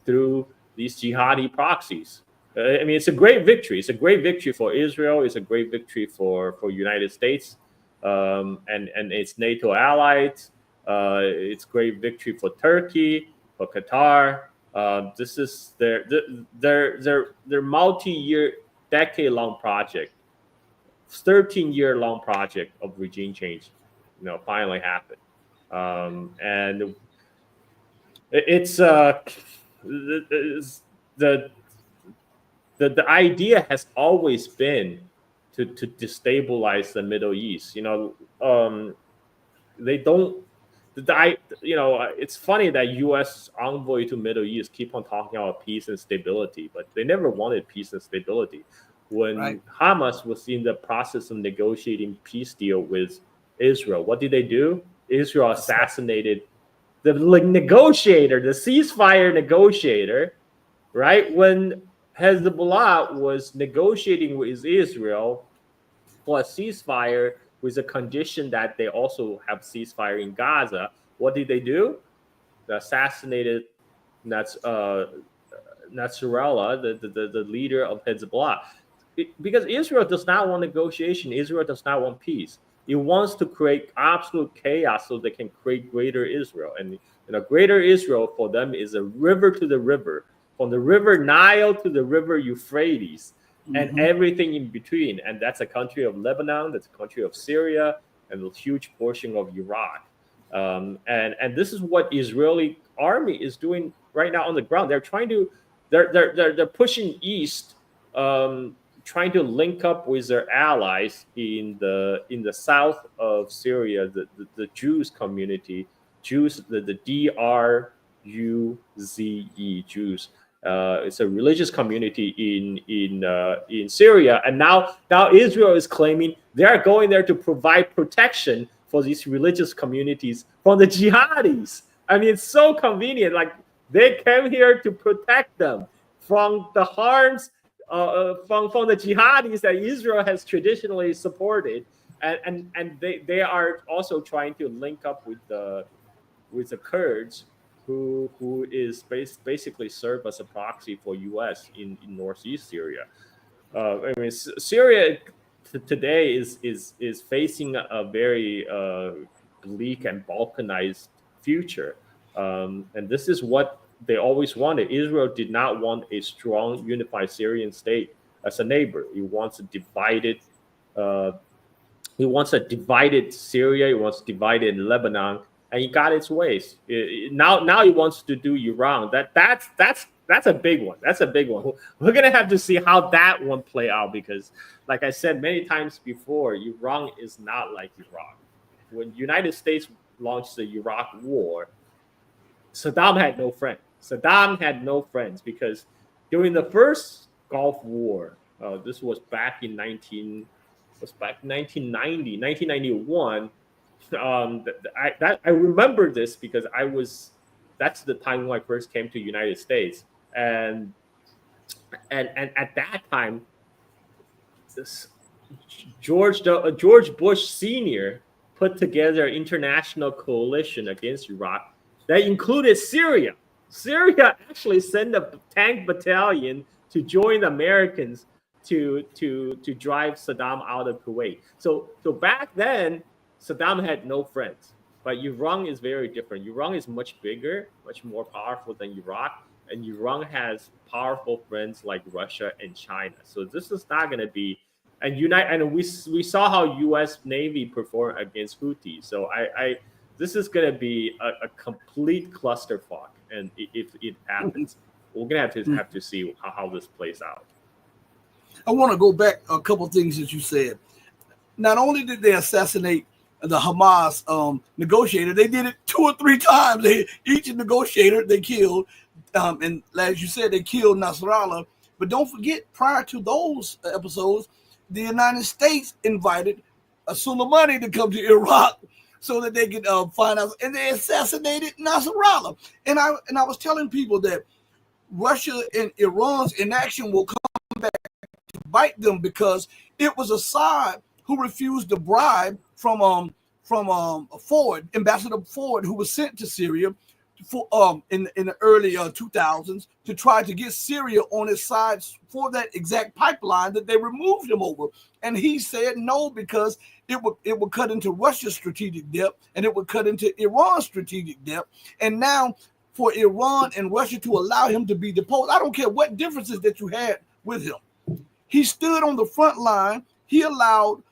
through these jihadi proxies. I mean, it's a great victory. It's a great victory for Israel. It's a great victory for United States and its NATO allies. It's great victory for Turkey, for Qatar. This is their multi-year, decade-long project, 13-year-long project of regime change, finally happened. And it's the idea has always been to destabilize the Middle East. They don't. It's funny that U.S. envoy to Middle East keep on talking about peace and stability, but they never wanted peace and stability. When Hamas was in the process of negotiating peace deal with Israel, what did they do? Israel assassinated the negotiator, the ceasefire negotiator, right? When Hezbollah was negotiating with Israel for a ceasefire with a condition that they also have ceasefire in Gaza, what did they do? They assassinated Nasrallah, the leader of Hezbollah. Because Israel does not want negotiation. Israel does not want peace. It wants to create absolute chaos so they can create greater Israel. And greater Israel for them is a river to the river, from the river Nile to the river Euphrates, and everything in between. And that's a country of Lebanon, that's a country of Syria, and a huge portion of Iraq. And this is what Israeli army is doing right now on the ground. They're trying to, they're pushing east, trying to link up with their allies in the south of Syria, the Jews community, the D-R-U-Z-E, Jews. It's a religious community in Syria, and now Israel is claiming they are going there to provide protection for these religious communities from the jihadis. I mean, it's so convenient. Like, they came here to protect them from the harms from the jihadis that Israel has traditionally supported, and they are also trying to link up with the Kurds, who is basically serve as a proxy for U.S. in northeast Syria. I mean, Syria today is facing a very bleak and balkanized future, and this is what they always wanted. Israel did not want a strong, unified Syrian state as a neighbor. It wants a divided. He wants a divided Syria. He wants divided Lebanon, and he got its ways. Now he wants to do Iran. That's a big one. That's a big one. We're gonna have to see how that one play out, because, like I said many times before, Iran is not like Iraq. When United States launched the Iraq War, Saddam had no friends. Saddam had no friends because during the first Gulf War, this was back in 1991. I remember this because that's the time when I first came to United States, and at that time, George Bush Sr. put together an international coalition against Iraq that included Syria. Syria actually sent a tank battalion to join the Americans to drive Saddam out of Kuwait. So back then, Saddam had no friends. But Iran is very different. Iran is much bigger, much more powerful than Iraq, and Iran has powerful friends like Russia and China. So this is not going to be, and we saw how U.S. Navy performed against Houthi. So this is going to be a complete clusterfuck, and if it happens, we're going to have to see how this plays out.
I want to go back a couple of things that you said. Not only did they assassinate the Hamas negotiator, they did it 2 or 3 times. Each negotiator they killed, and as you said, they killed Nasrallah. But don't forget, prior to those episodes, the United States invited Soleimani to come to Iraq so that they could find out, and they assassinated Nasrallah. And I was telling people that Russia and Iran's inaction will come back to bite them, because it was Assad who refused the bribe from Ford, Ambassador Ford, who was sent to Syria, for in the early 2000s to try to get Syria on its side for that exact pipeline that they removed him over, and he said no because it would cut into Russia's strategic depth and it would cut into Iran's strategic depth. And now for Iran and Russia to allow him to be deposed, I don't care what differences that you had with him. He stood on the front line. He allowed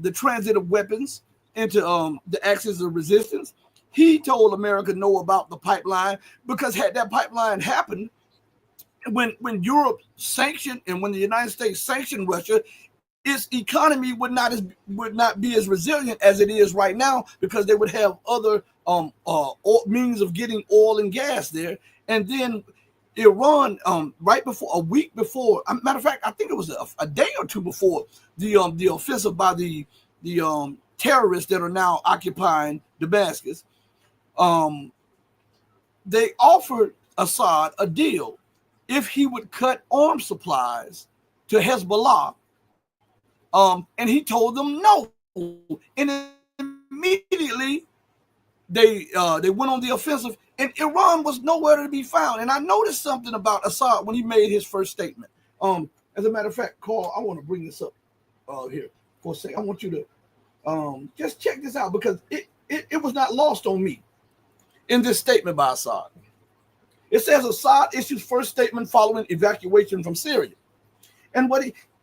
the transit of weapons into the axis of resistance. He told America no about the pipeline, because had that pipeline happened, when Europe sanctioned and when the United States sanctioned Russia, its economy would not be as resilient as it is right now, because they would have other means of getting oil and gas there. And then Iran, right before, a week before, matter of fact, I think it was a day or two before the offensive by the terrorists that are now occupying Damascus, they offered Assad a deal if he would cut arms supplies to Hezbollah, and he told them no. And immediately they went on the offensive, and Iran was nowhere to be found. And I noticed something about Assad when he made his first statement. As a matter of fact, Carl, I want to bring this up here for a second. I want you to just check this out, because it was not lost on me in this statement by Assad. It says Assad issues first statement following evacuation from Syria. And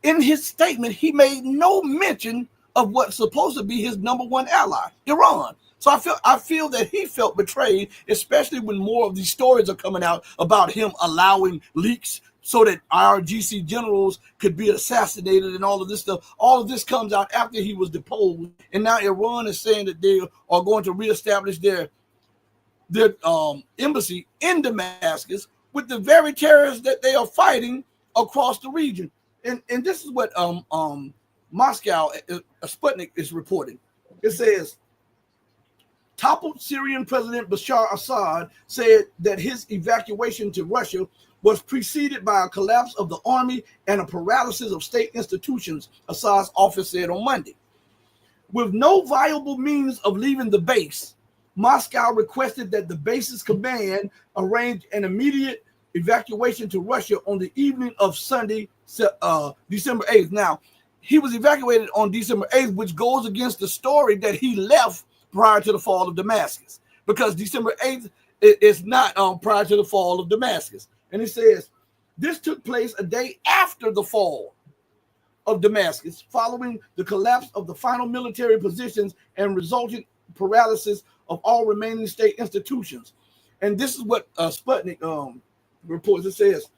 in his statement, he made no mention of what's supposed to be his number one ally, Iran. So I feel that he felt betrayed, especially when more of these stories are coming out about him allowing leaks so that IRGC generals could be assassinated and all of this stuff. All of this comes out after he was deposed. And now Iran is saying that they are going to reestablish their embassy in Damascus with the very terrorists that they are fighting across the region. And this is what Moscow, Sputnik, is reporting. It says, toppled Syrian President Bashar Assad said that his evacuation to Russia was preceded by a collapse of the army and a paralysis of state institutions, Assad's office said on Monday. With no viable means of leaving the base, Moscow requested that the base's command arrange an immediate evacuation to Russia on the evening of Sunday, December 8th. Now, he was evacuated on December 8th, which goes against the story that he left prior to the fall of Damascus, because December 8th is not prior to the fall of Damascus. And it says, this took place a day after the fall of Damascus, following the collapse of the final military positions and resulting paralysis of all remaining state institutions. And this is what Sputnik reports. It says,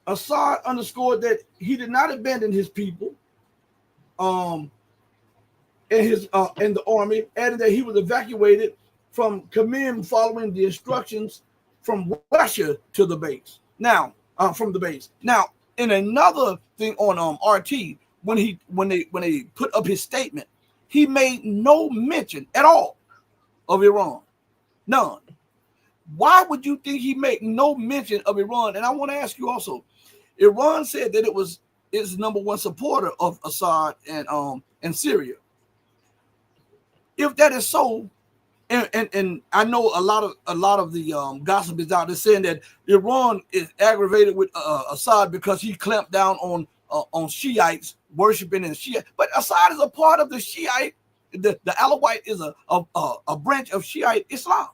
Assad underscored that he did not abandon his people and the army, adding that he was evacuated from Khmeim following the instructions from Russia to the base. Now, from the base. Now, in another thing on RT, when they put up his statement, he made no mention at all of Iran. None. Why would you think he made no mention of Iran? And I want to ask you also, Iran said that it was its number one supporter of Assad and Syria. If that is so, and I know a lot of the gossip is out there saying that Iran is aggravated with Assad because he clamped down on Shiites worshiping in Shia, but Assad is a part of the Shiite. The Alawite is a branch of Shiite Islam,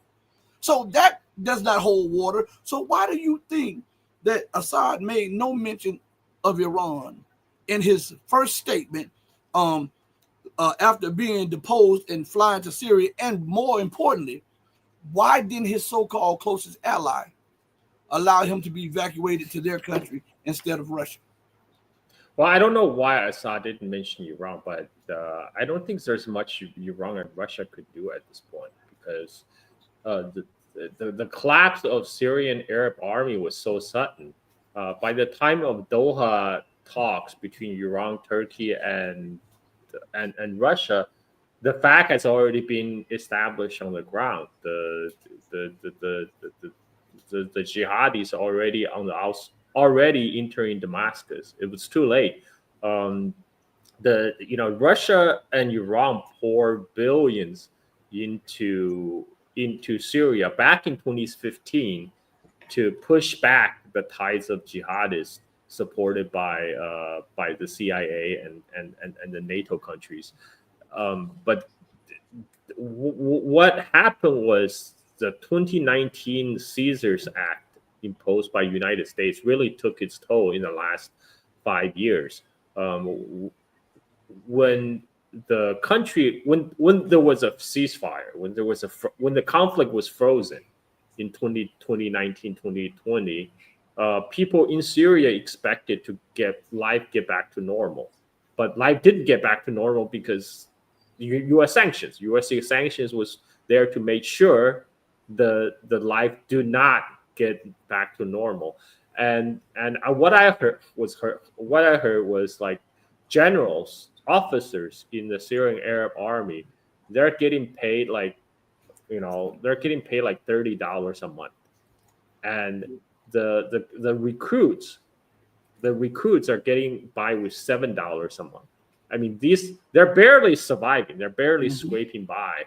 so that does not hold water. So why do you think that Assad made no mention of Iran in his first statement after being deposed and flying to Syria? And more importantly, why didn't his so-called closest ally allow him to be evacuated to their country instead of Russia?
Well, I don't know why Assad didn't mention Iran, but I don't think there's much Iran and Russia could do at this point, because the collapse of Syrian Arab army was so sudden. By the time of Doha talks between Iran, Turkey, and Russia, the fact has already been established on the ground. The jihadis already on the already entering Damascus. It was too late. Russia and Iran pour billions into Syria back in 2015 to push back the tides of jihadists supported by the CIA and the NATO countries. But what happened was the 2019 Caesars Act imposed by United States really took its toll in the last 5 years. When the country, when there was a ceasefire, when the conflict was frozen in 2019, 2020, people in Syria expected to get back to normal, but life didn't get back to normal because U.S. sanctions. U.S. sanctions was there to make sure the life do not get back to normal. And what I heard was like generals, officers in the Syrian Arab Army, they're getting paid like $30 a month, and the recruits are getting by with $7 a month. I mean, they're barely surviving. They're barely scraping by.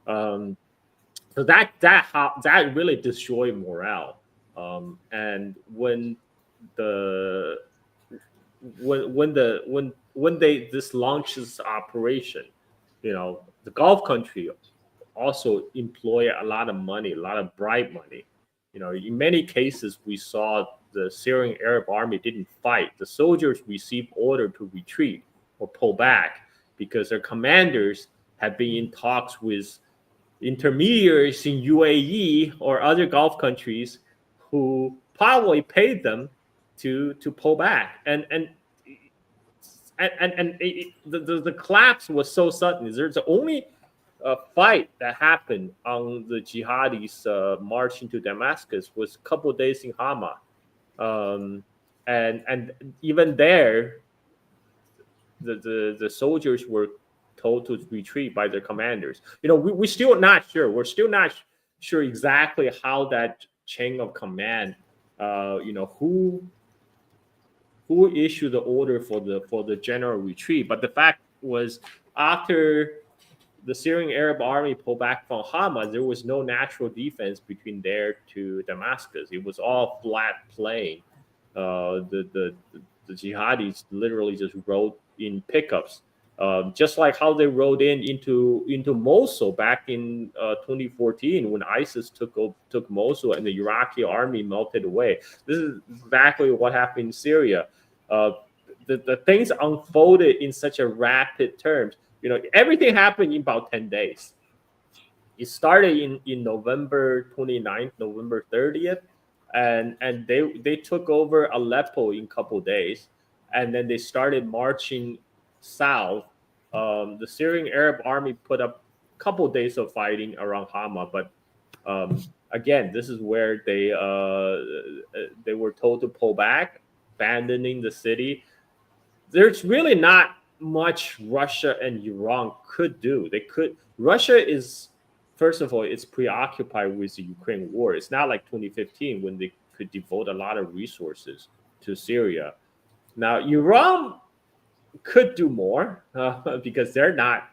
So that really destroyed morale. And when this launches operation, the Gulf country also employ a lot of money, a lot of bribe money. In many cases, we saw the Syrian Arab Army didn't fight. The soldiers received order to retreat or pull back because their commanders had been in talks with intermediaries in UAE or other Gulf countries who probably paid them to pull back. And the collapse was so sudden. There's only a fight that happened on the jihadis' march into Damascus was a couple of days in Hama, and even there, the soldiers were told to retreat by their commanders. We're still not sure. We're still not sure exactly how that chain of command, who issued the order for the general retreat. But the fact was, after the Syrian Arab Army pulled back from Hama, there was no natural defense between there to Damascus. It was all flat plain. The jihadis literally just rode in pickups, just like how they rode into Mosul back in 2014 when ISIS took Mosul and the Iraqi army melted away. This is exactly what happened in Syria. The things unfolded in such a rapid terms. Everything happened in about 10 days. It started in November 29th, November 30th, and they took over Aleppo in a couple of days, and then they started marching south. The Syrian Arab Army put up a couple of days of fighting around Hama, but again, this is where they were told to pull back, abandoning the city. There's really not much Russia and Iran could do. Russia is, first of all, it's preoccupied with the Ukraine war. It's not like 2015 when they could devote a lot of resources to Syria. Now, Iran could do more because they're not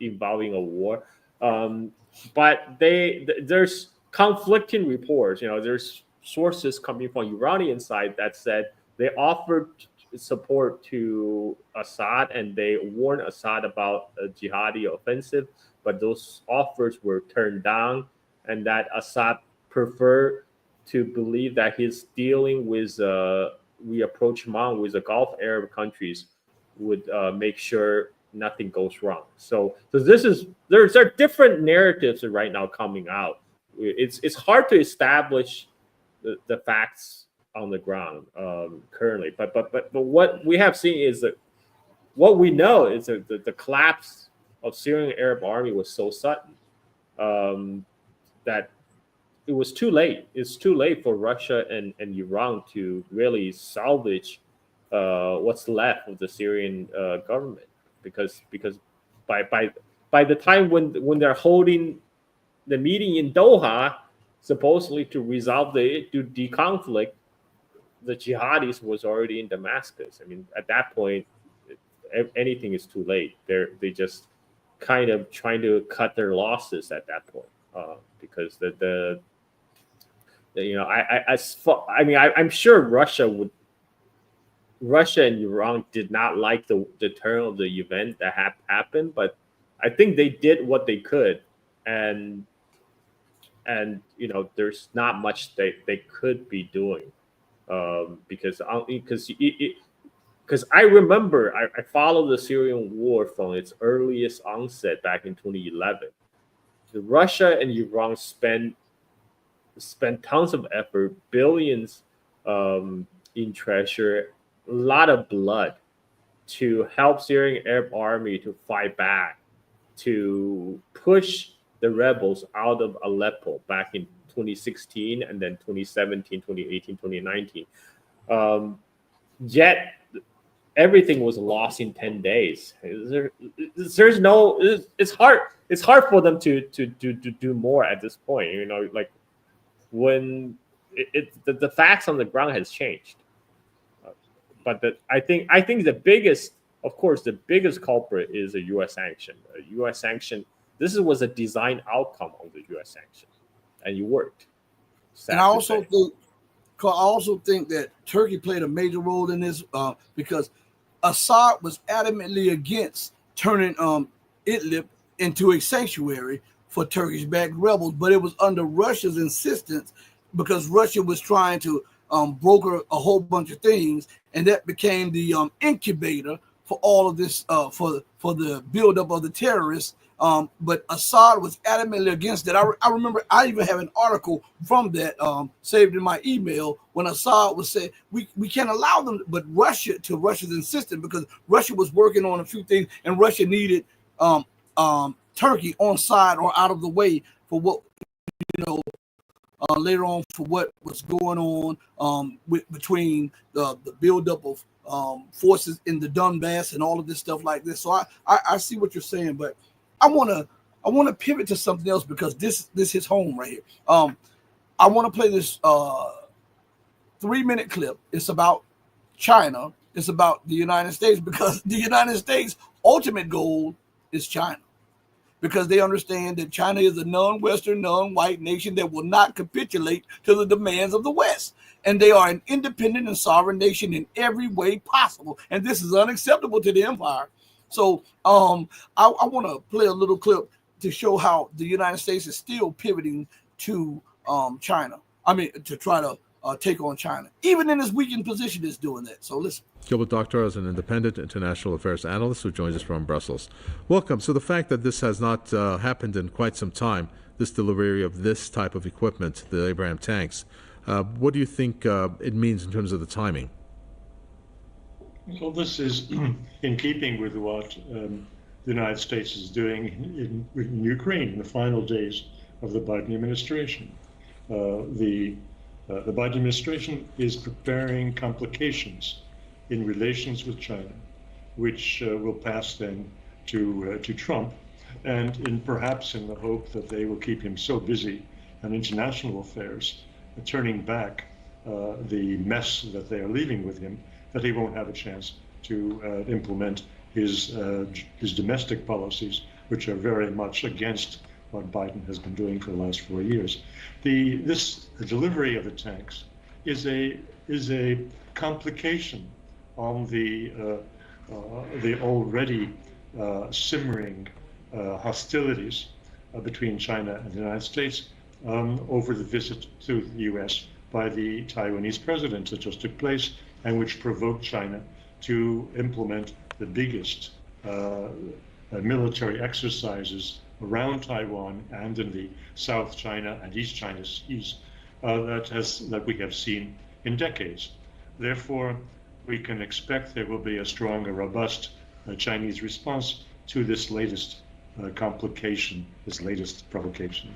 involving a war. But there's conflicting reports. There's sources coming from Iranian side that said they offered support to Assad and they warned Assad about a jihadi offensive, but those offers were turned down, and that Assad preferred to believe that he's dealing with rapprochement with the Gulf Arab countries would make sure nothing goes wrong. So there are different narratives right now coming out. It's hard to establish the facts on the ground currently, but what we have seen is that what we know is that the collapse of Syrian Arab Army was so sudden that it was too late. It's too late for Russia and Iran to really salvage what's left of the Syrian government, because by the time when they're holding the meeting in Doha, supposedly to resolve the conflict, the jihadis was already in Damascus. I mean, at that point, anything is too late. They just kind of trying to cut their losses at that point, because I'm sure Russia and Iran did not like the turn of the event that happened, but I think they did what they could, and there's not much they could be doing, because I remember I followed the Syrian war from its earliest onset back in 2011. Russia and Iran spent tons of effort, billions in treasure, a lot of blood to help Syrian Arab army to fight back, to push the rebels out of Aleppo back in 2016 and then 2017, 2018, 2019. Yet everything was lost in 10 days. There's no. It's hard. It's hard for them to do more at this point. Like when the facts on the ground has changed. But I think the biggest, of course, the biggest culprit is a U.S. sanction. A U.S. sanction. This was a design outcome of the U.S. sanction, and it worked.
And I also think that Turkey played a major role in this, because Assad was adamantly against turning Idlib into a sanctuary for Turkish-backed rebels, but it was under Russia's insistence, because Russia was trying to broker a whole bunch of things, and that became the incubator for all of this, for the buildup of the terrorists. But Assad was adamantly against it. I remember I even have an article from that saved in my email when Assad was saying we can't allow them, but Russia's insistence, because Russia was working on a few things and Russia needed Turkey on side or out of the way for what later on for what was going on between the buildup of forces in the Donbass and all of this stuff like this. So I see what you're saying, but I want to pivot to something else, because this hits home right here. I want to play this 3-minute clip. It's about China. It's about the United States, because the United States' ultimate goal is China, because they understand that China is a non-Western, non-white nation that will not capitulate to the demands of the West. And they are an independent and sovereign nation in every way possible. And this is unacceptable to the empire. So I want to play a little clip to show how the United States is still pivoting to China. I mean, to try to take on China. Even in its weakened position, is doing that. So listen.
Gilbert Doctor is an independent international affairs analyst who joins us from Brussels. Welcome. So the fact that this has not happened in quite some time, this delivery of this type of equipment, the Abraham tanks, what do you think it means in terms of the timing?
Well, this is in keeping with what the United States is doing in Ukraine in the final days of the Biden administration. The Biden administration is preparing complications in relations with China, which will pass then to Trump, and perhaps in the hope that they will keep him so busy on international affairs, turning back the mess that they are leaving with him, that he won't have a chance to implement his domestic policies, which are very much against what Biden has been doing for the last 4 years. The delivery of the tanks is a complication on the already simmering hostilities between China and the United States over the visit to the U.S. by the Taiwanese president that just took place, and which provoked China to implement the biggest military exercises around Taiwan and in the South China and East China Seas that we have seen in decades. Therefore, we can expect there will be a strong and robust Chinese response to this latest complication, this latest provocation.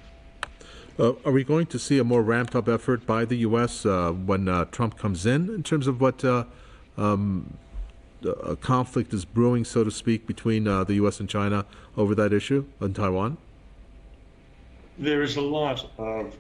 Are we going to see a more ramped-up effort by the U.S. When Trump comes in terms of what a conflict is brewing, so to speak, between the U.S. and China over that issue on Taiwan?
There is a lot of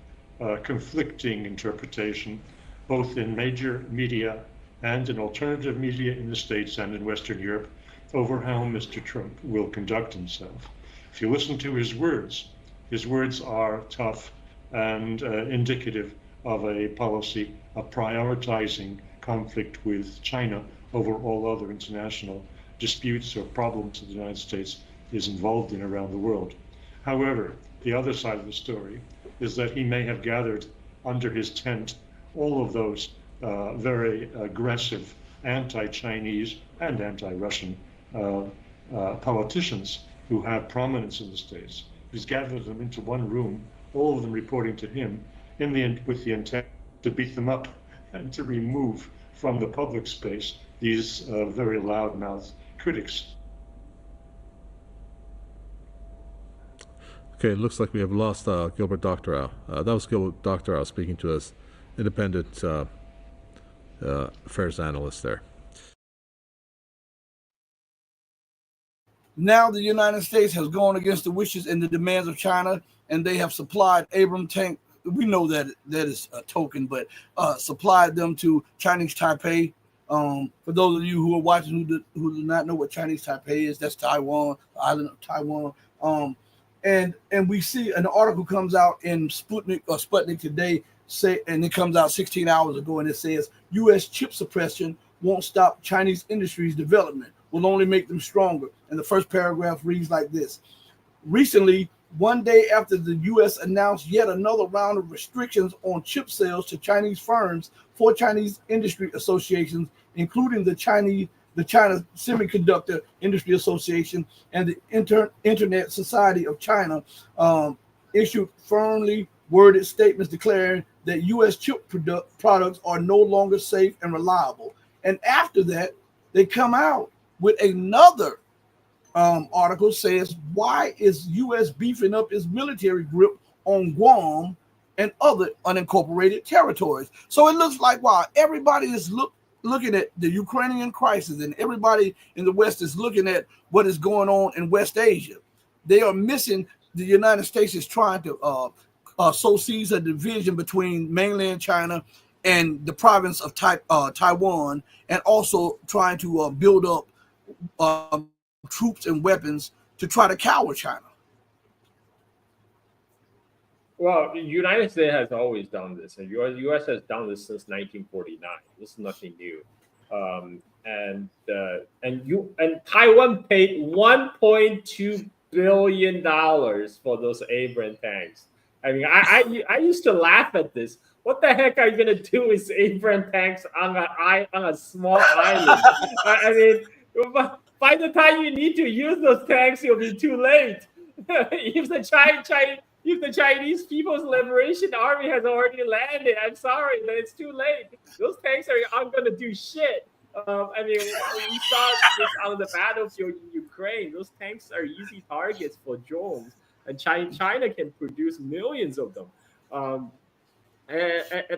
conflicting interpretation, both in major media and in alternative media in the States and in Western Europe, over how Mr. Trump will conduct himself. If you listen to his words are tough and indicative of a policy of prioritizing conflict with China over all other international disputes or problems that the United States is involved in around the world. However, the other side of the story is that he may have gathered under his tent all of those very aggressive anti-Chinese and anti-Russian politicians who have prominence in the States. He's gathered them into one room, all of them reporting to him, with the intent to beat them up and to remove from the public space these very loudmouthed critics.
Okay, it looks like we have lost Gilbert Doctorow. That was Gilbert Doctorow speaking to us, independent affairs analyst there.
Now the United States has gone against the wishes and the demands of China, and they have supplied Abrams tank. We know that is a token, but supplied them to Chinese Taipei. For those of you who are watching who do not know what Chinese Taipei is, that's Taiwan, the island of Taiwan. And we see an article comes out in Sputnik today, and it comes out 16 hours ago, and it says U.S. chip suppression won't stop Chinese industry's development, will only make them stronger. And the first paragraph reads like this: recently, one day after the U.S. announced yet another round of restrictions on chip sales to Chinese firms, four Chinese industry associations, including the China Semiconductor Industry Association and the Internet Society of China, issued firmly worded statements declaring that U.S. chip products are no longer safe and reliable. And after that, they come out with another article says, why is U.S. beefing up its military grip on Guam and other unincorporated territories? So it looks like, wow, everybody is looking at the Ukrainian crisis, and everybody in the West is looking at what is going on in West Asia. They are missing the United States is trying to sow seeds of division between mainland China and the province of Taiwan, and also trying to build up troops and weapons to try to cower China.
Well, the United States has always done this, and the U.S. has done this since 1949. This is nothing new. And Taiwan paid $1.2 billion for those Abrams tanks. I mean, I used to laugh at this. What the heck are you gonna do with Abrams tanks on a small island? I mean, by the time you need to use those tanks, it'll be too late. If the Chinese People's Liberation Army has already landed, I'm sorry, but it's too late. Those tanks aren't going to do shit. I mean, we saw this on the battlefield in Ukraine. Those tanks are easy targets for drones, and China can produce millions of them.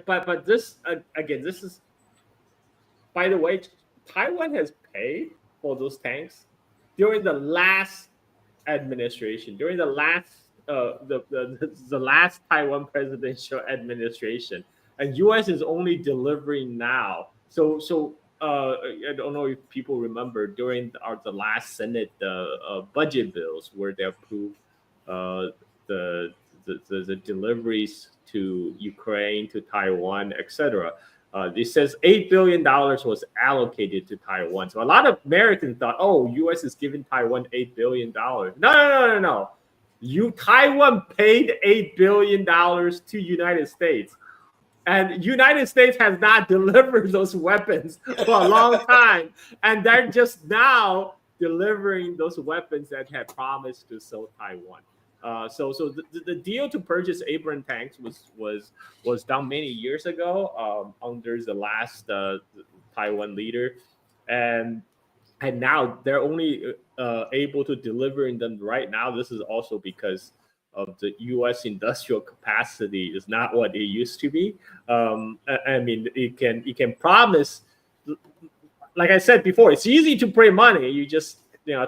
But this, again, this is, by the way, Taiwan has paid for those tanks during the last administration, during the last the last Taiwan presidential administration, and U.S. is only delivering now. So I don't know if people remember during the last Senate budget bills where they approved the deliveries to Ukraine, to Taiwan, etc. It says $8 billion was allocated to Taiwan. So a lot of Americans thought, oh, U.S. is giving Taiwan $8 billion. No. Taiwan paid $8 billion to United States. And United States has not delivered those weapons for a long time. And they're just now delivering those weapons that had promised to sell Taiwan. So the deal to purchase Abrams tanks was done many years ago under the last Taiwan leader, and now they're only able to deliver them right now. This is also because of the U.S. industrial capacity is not what it used to be. I mean, it can promise, like I said before, it's easy to print money. You just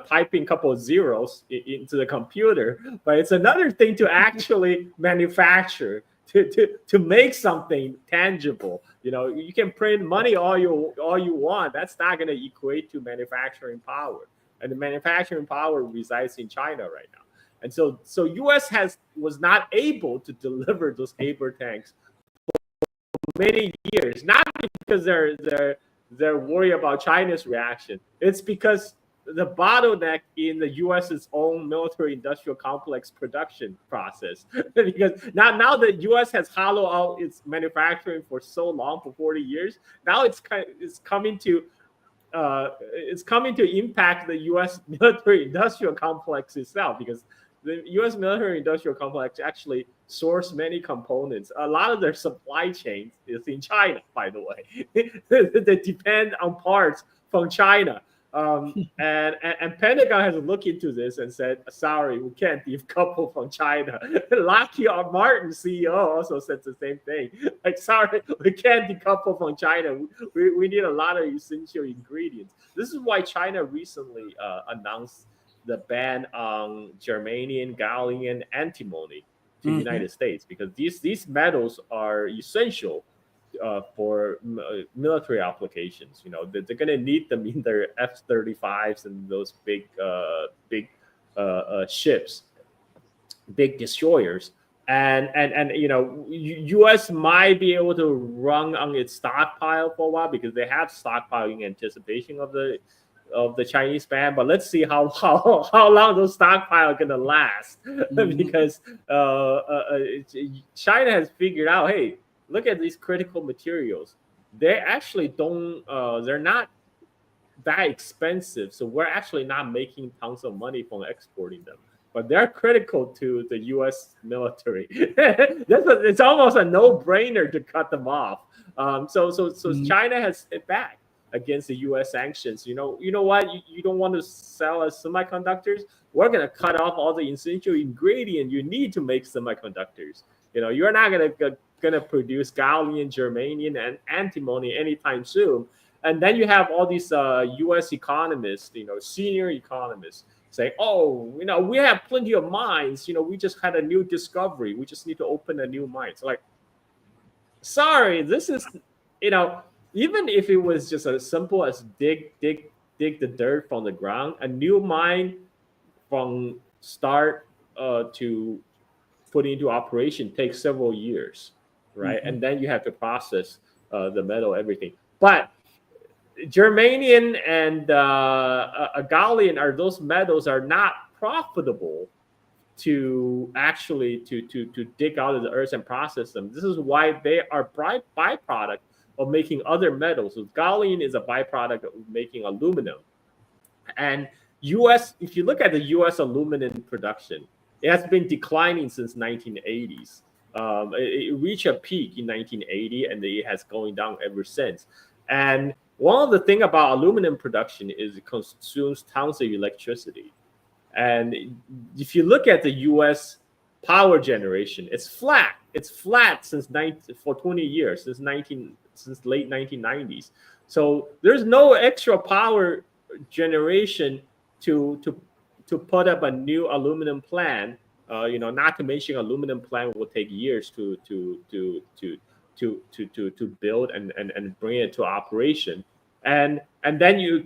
type in a couple of zeros into the computer, but it's another thing to actually manufacture, to make something tangible. You can print money all you want. That's not going to equate to manufacturing power, and the manufacturing power resides in China right now. And so U.S. was not able to deliver those Abrams tanks for many years, not because they're worried about China's reaction. It's because the bottleneck in the U.S.'s own military-industrial complex production process. Because now the U.S. has hollowed out its manufacturing for so long, for 40 years. Now it's coming to impact the U.S. military-industrial complex itself, because the U.S. military-industrial complex actually source many components. A lot of their supply chain is in China, by the way. They depend on parts from China. And Pentagon has looked into this and said, sorry, we can't decouple from China. Lockheed Martin CEO also said the same thing. Like, sorry, we can't decouple from China. We need a lot of essential ingredients. This is why China recently announced the ban on germanium, gallium, antimony to the United States, because these metals are essential for military applications. They're going to need them in their F-35s and those big ships, big destroyers. And U.S. might be able to run on its stockpile for a while, because they have stockpile in anticipation of the Chinese ban. But let's see how long those stockpile are going to last, because China has figured out, hey, look at these critical materials. They actually they're not that expensive. So we're actually not making tons of money from exporting them. But they're critical to the U.S. military. It's almost a no-brainer to cut them off. So China has hit back against the U.S. sanctions. You know what? You don't want to sell us semiconductors? We're going to cut off all the essential ingredient you need to make semiconductors. You're not going to produce gallium, germanium, and antimony anytime soon. And then you have all these U.S. economists, senior economists, say, oh, we have plenty of mines. We just had a new discovery. We just need to open a new mine. So, like, sorry, this is, even if it was just as simple as dig the dirt from the ground, a new mine from start to put into operation takes several years, right? And then you have to process the metal, everything. But germanium and gallium those metals are not profitable to actually to dig out of the earth and process them. This is why they are byproduct of making other metals. So gallium is a byproduct of making aluminum. And if you look at the U.S. aluminum production, it has been declining since 1980s. It reached a peak in 1980, and it has going down ever since. And one of the things about aluminum production is it consumes tons of electricity. And if you look at the U.S. power generation, it's flat. It's flat for 20 years, since late 1990s. So there's no extra power generation to put up a new aluminum plant. Not to mention aluminum plant will take years to build and bring it to operation. And then you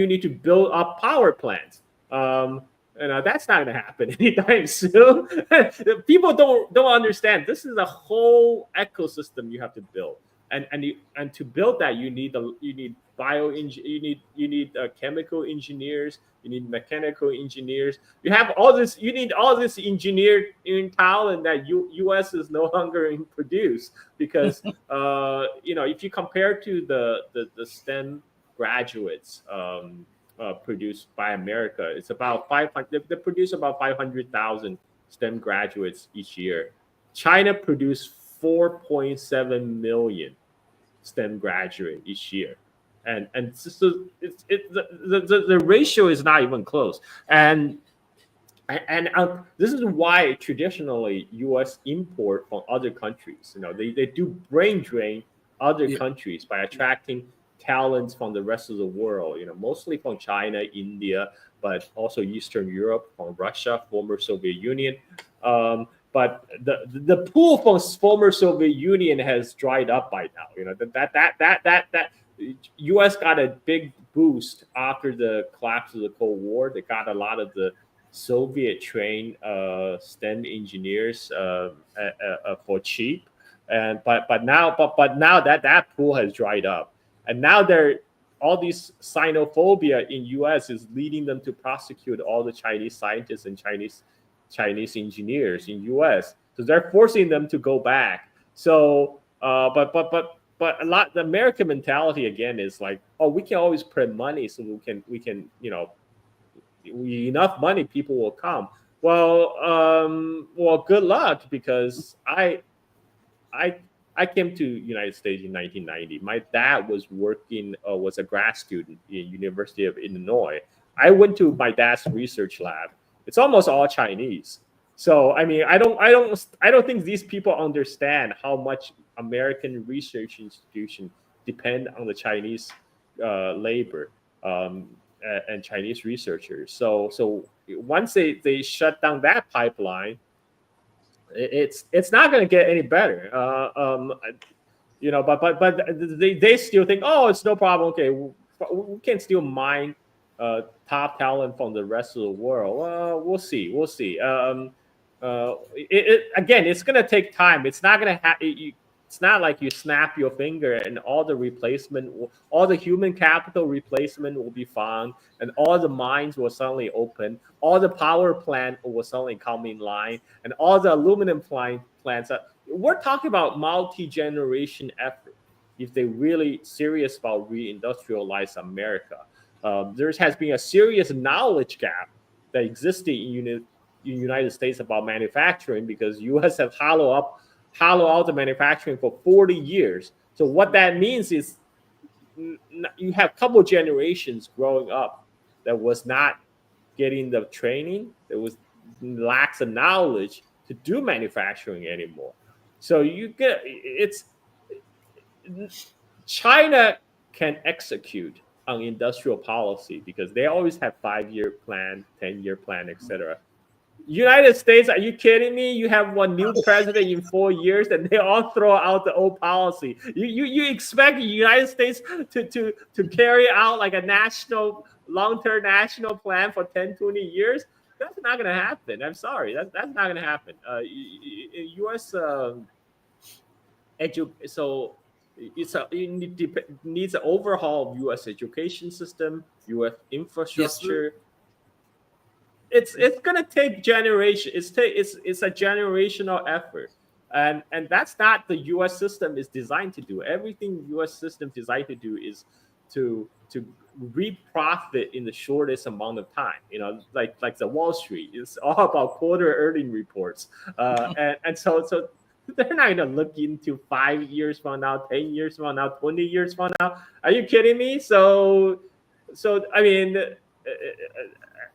need to build up power plants. That's not going to happen anytime soon. People don't understand. This is a whole ecosystem you have to build, and to build that you need chemical engineers, you need mechanical engineers. You need all this engineering talent that U.S. is no longer produce, because if you compare to the STEM graduates produced by America, it's about 500. They produce about 500,000 STEM graduates each year. China produced 4.7 million STEM graduates each year. And so the ratio is not even close. And this is why traditionally U.S. import from other countries. They do brain drain other countries by attracting talents from the rest of the world. Mostly from China, India, but also Eastern Europe, from Russia, former Soviet Union. But the pool from former Soviet Union has dried up by now. That U.S. got a big boost after the collapse of the Cold War. They got a lot of the Soviet-trained STEM engineers for cheap, and but now that pool has dried up, and now all these xenophobia in U.S. is leading them to prosecute all the Chinese scientists and Chinese engineers in U.S. So they're forcing them to go back. So, but a lot the American mentality again is like, oh, we can always print money, so we can enough money, people will come. Well, good luck, because I came to United States in 1990. My dad was was a grad student in University of Illinois. I went to my dad's research lab. It's almost all Chinese. So I mean, I don't think these people understand how much American research institutions depend on the Chinese labor and Chinese researchers. So once they shut down that pipeline, it's not going to get any better. But they still think, oh, it's no problem. Okay, we can still mine top talent from the rest of the world. We'll see. Again, it's going to take time. It's not going to it's not like you snap your finger and all the human capital replacement will be found, and all the mines will suddenly open, all the power plant will suddenly come in line, and all the aluminum plants. We're talking about multi-generation effort if they're really serious about reindustrialize America. There has been a serious knowledge gap that existed in United States about manufacturing, because U.S. have hollow out the manufacturing for 40 years. So what that means is you have a couple generations growing up that was not getting the training, that was lacks the knowledge to do manufacturing anymore. So China can execute on industrial policy because they always have 5-year plan, 10-year plan, etc. United States, are you kidding me? You have one new president in 4 years, and they all throw out the old policy. You expect the United States to carry out like a long-term national plan for 10, 20 years? That's not going to happen. I'm sorry. That's not going to happen. U.S. It needs an overhaul of U.S. education system, U.S. infrastructure. Yes, it's gonna take generation. It's a generational effort, and that's not the U.S. system is designed to do. Everything U.S. system is designed to do is to reap profit in the shortest amount of time. Like the Wall Street, it's all about quarter earning reports, and so they're not gonna look into 5 years from now, 10 years from now, 20 years from now. Are you kidding me? So I mean.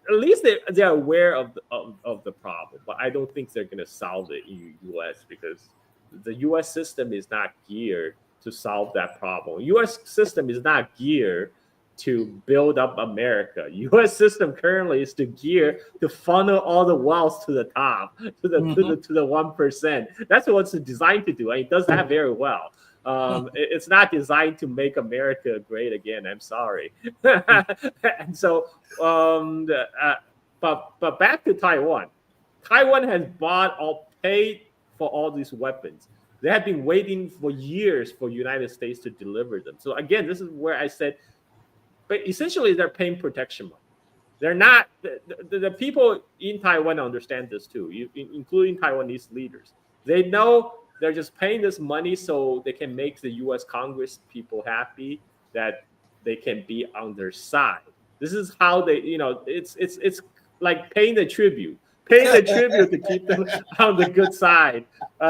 At least they're aware of the problem, but I don't think they're going to solve it in the U.S. because the U.S. system is not geared to solve that problem. U.S. system is not geared to build up America. U.S. system currently is to funnel all the wealth to the top, to the 1%. That's what it's designed to do, and it does that very well. It's not designed to make America great again. I'm sorry. And so, but back to Taiwan. Taiwan has bought or paid for all these weapons. They have been waiting for years for United States to deliver them. So again, this is where I said, but essentially they're paying protection money. They're not the people in Taiwan understand this too, including Taiwanese leaders. They know. They're just paying this money so they can make the U.S. Congress people happy that they can be on their side. This is how they, it's like paying the tribute to keep them on the good side.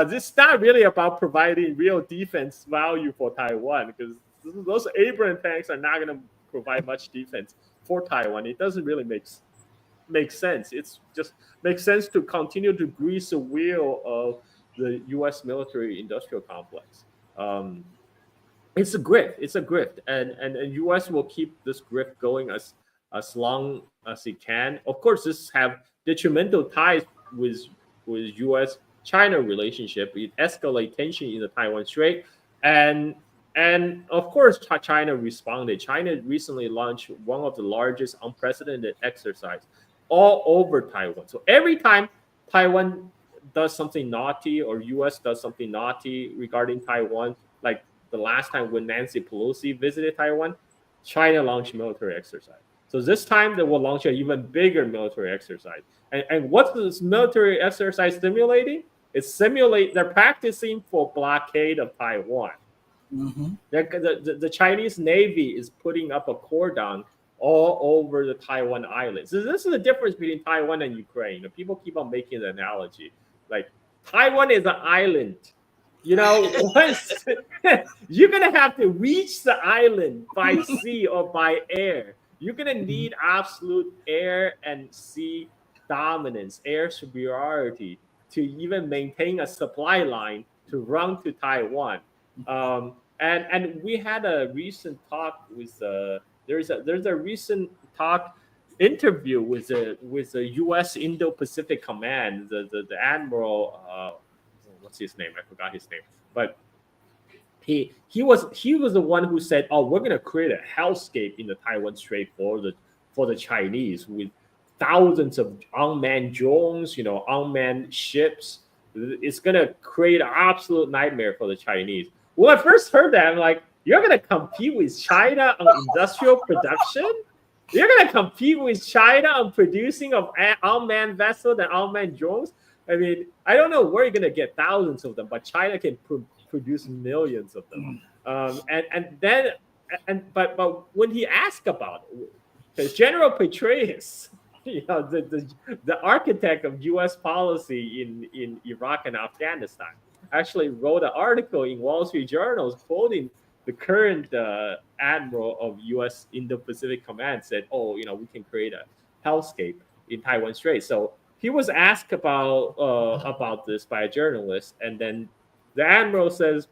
This is not really about providing real defense value for Taiwan, because those Abrams tanks are not going to provide much defense for Taiwan. It doesn't really make sense. It's just makes sense to continue to grease the wheel of the U.S. military-industrial complex. It's a grift, and U.S. will keep this grift going as long as it can. Of course, this have detrimental ties with U.S.-China relationship. It escalates tension in the Taiwan Strait, and of course, China responded. China recently launched one of the largest unprecedented exercise all over Taiwan. So every time Taiwan does something naughty or U.S. does something naughty regarding Taiwan, like the last time when Nancy Pelosi visited Taiwan, China launched military exercise. So this time they will launch an even bigger military exercise. And what's this military exercise simulating? They're practicing for blockade of Taiwan.
Mm-hmm.
The Chinese Navy is putting up a cordon all over the Taiwan islands. So this is the difference between Taiwan and Ukraine. People keep on making the analogy. Like, Taiwan is an island. Once you're going to have to reach the island by sea or by air. You're going to need absolute air and sea dominance, air superiority to even maintain a supply line to run to Taiwan. And we had a recent talk with there's a recent interview with the U.S. Indo-Pacific Command, the admiral, what's his name? I forgot his name, but he was the one who said, "Oh, we're gonna create a hellscape in the Taiwan Strait for the Chinese with thousands of unmanned drones, unmanned ships. It's gonna create an absolute nightmare for the Chinese." When I first heard that, I'm like, "You're gonna compete with China on industrial production? You're gonna compete with China on producing of unmanned vessels and unmanned drones? I mean, I don't know where you're gonna get thousands of them, but China can produce millions of them." But when he asked about it, because General Petraeus, the architect of U.S. policy in Iraq and Afghanistan, actually wrote an article in Wall Street Journal quoting the current admiral of U.S. Indo-Pacific Command, said, "Oh, we can create a hellscape in Taiwan Strait." So he was asked about this by a journalist, and then the admiral says,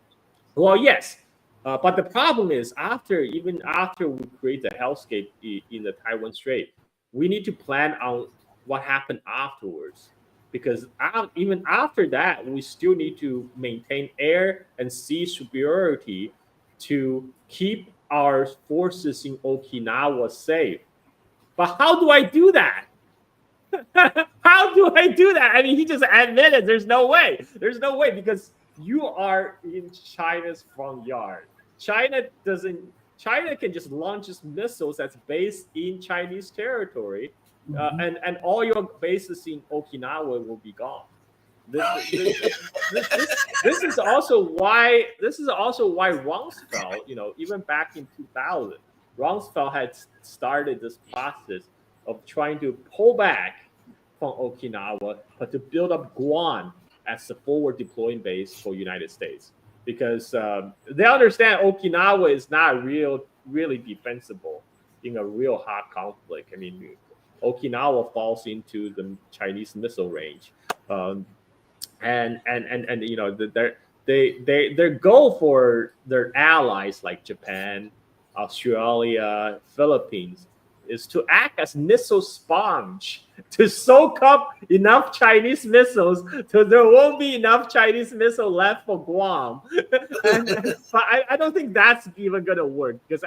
"Well, yes, but the problem is even after we create the hellscape in the Taiwan Strait, we need to plan on what happened afterwards, because even after that, we still need to maintain air and sea superiority to keep our forces in Okinawa safe. But how do I do that? How do I do that?" I mean, he just admitted there's no way. There's no way, because you are in China's front yard. China can just launch its missiles that's based in Chinese territory, and all your bases in Okinawa will be gone. This is also why Rumsfeld, even back in 2000, Rumsfeld had started this process of trying to pull back from Okinawa, but to build up Guam as a forward deploying base for United States, because they understand Okinawa is not really defensible in a real hot conflict. I mean, Okinawa falls into the Chinese missile range, and their goal for their allies like Japan, Australia, Philippines is to act as missile sponge to soak up enough Chinese missiles so there won't be enough Chinese missile left for Guam. But I don't think that's even gonna work, because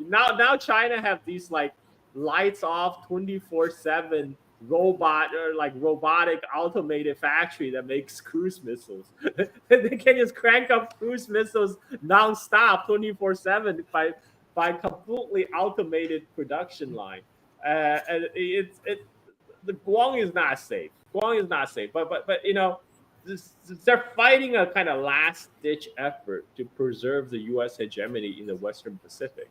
now China have these like lights off 24/7 robotic automated factory that makes cruise missiles. They can just crank up cruise missiles nonstop 24/7 by completely automated production line. And the Guam is not safe. Guam is not safe. But they're fighting a kind of last ditch effort to preserve the U.S. hegemony in the Western Pacific.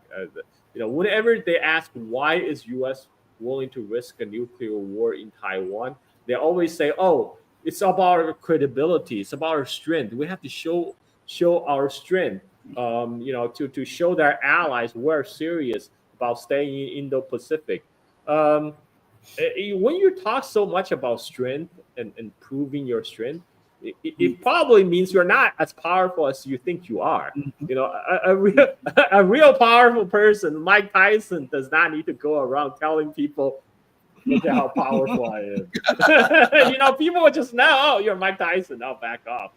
Whenever they ask why is U.S. willing to risk a nuclear war in Taiwan, they always say, "Oh, it's about our credibility. It's about our strength. We have to show our strength. To show their allies we're serious about staying in Indo-Pacific." When you talk so much about strength and proving your strength, it probably means you're not as powerful as you think you are. A real powerful person, Mike Tyson, does not need to go around telling people, "Look at how powerful I am." People would just know, "Oh, you're Mike Tyson. I'll back off."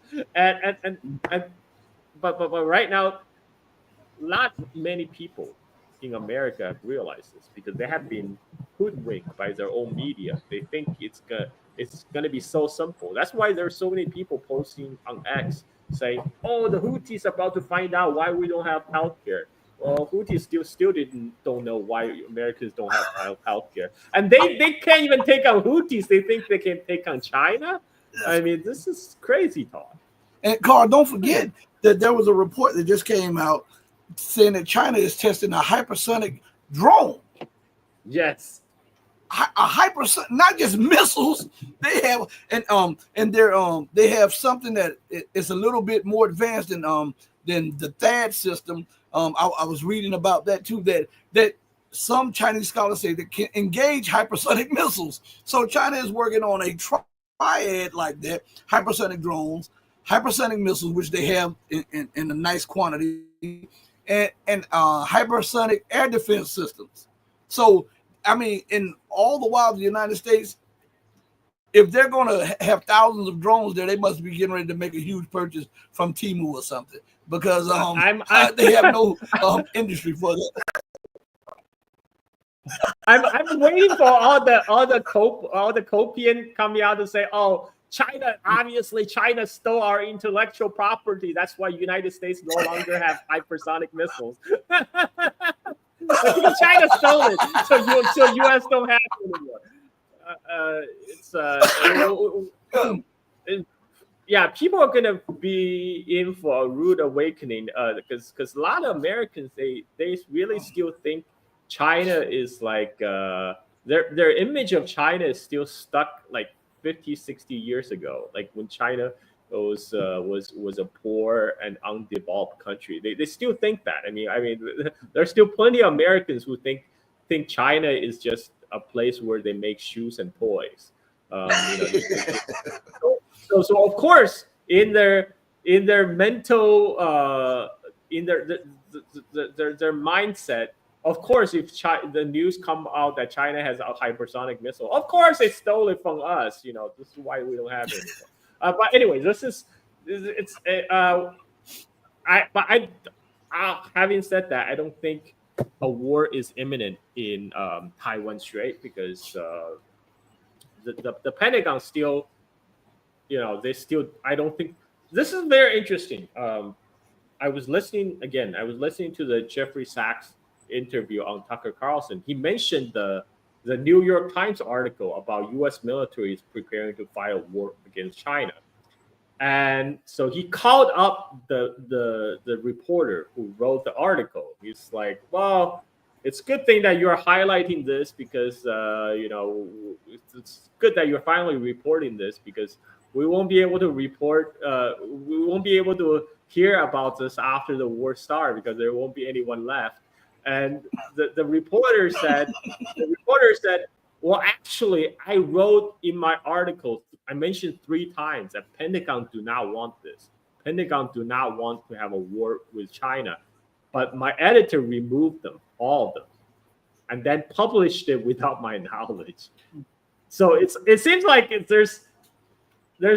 But right now, not many people in America have realized this, because they have been hoodwinked by their own media. They think it's gonna be so simple. That's why there's so many people posting on X saying, "Oh, the Houthis about to find out why we don't have healthcare." Well, Houthis still don't know why Americans don't have healthcare, and they can't even take on Houthis. They think they can take on China. I mean, this is crazy talk.
And Carl, don't forget that there was a report that just came out saying that China is testing a hypersonic drone.
Yes.
A hypersonic, not just missiles. They have they have something that is a little bit more advanced than the THAAD system. I was reading about that too. That some Chinese scholars say that can engage hypersonic missiles. So China is working on a triad like that: hypersonic drones, hypersonic missiles, which they have in a nice quantity, and hypersonic air defense systems. So, I mean, in all the while, the United States, if they're going to have thousands of drones there, they must be getting ready to make a huge purchase from Temu or something, because they have no industry for that.
I'm waiting for all the Copian coming out to say, "Oh, China stole our intellectual property. That's why United States no longer have hypersonic missiles." Because China stole it, so U.S. don't have it anymore. People are gonna be in for a rude awakening, because a lot of Americans they really still think China is like their image of China is still stuck like 50, 60 years ago, like when China was a poor and undeveloped country. They still think that. I mean, there's still plenty of Americans who think China is just a place where they make shoes and toys. So of course, in their mental in their mindset, of course, if the news come out that China has a hypersonic missile, of course they stole it from us. This is why we don't have it anymore. But anyway, having said that, I don't think a war is imminent in Taiwan Strait, because the Pentagon still, I don't think this is very interesting. I was listening to the Jeffrey Sachs interview on Tucker Carlson. He mentioned the New York Times article about U.S. military is preparing to fight a war against China. And so he called up the reporter who wrote the article. He's like, "Well, it's a good thing that you're highlighting this, because it's good that you're finally reporting this, because we won't be able to report. We won't be able to hear about this after the war starts, because there won't be anyone left." And the reporter said, "Well, actually, I wrote in my article, I mentioned 3 times that Pentagon do not want this. Pentagon do not want to have a war with China. But my editor removed them, all of them, and then published it without my knowledge." So it seems like there's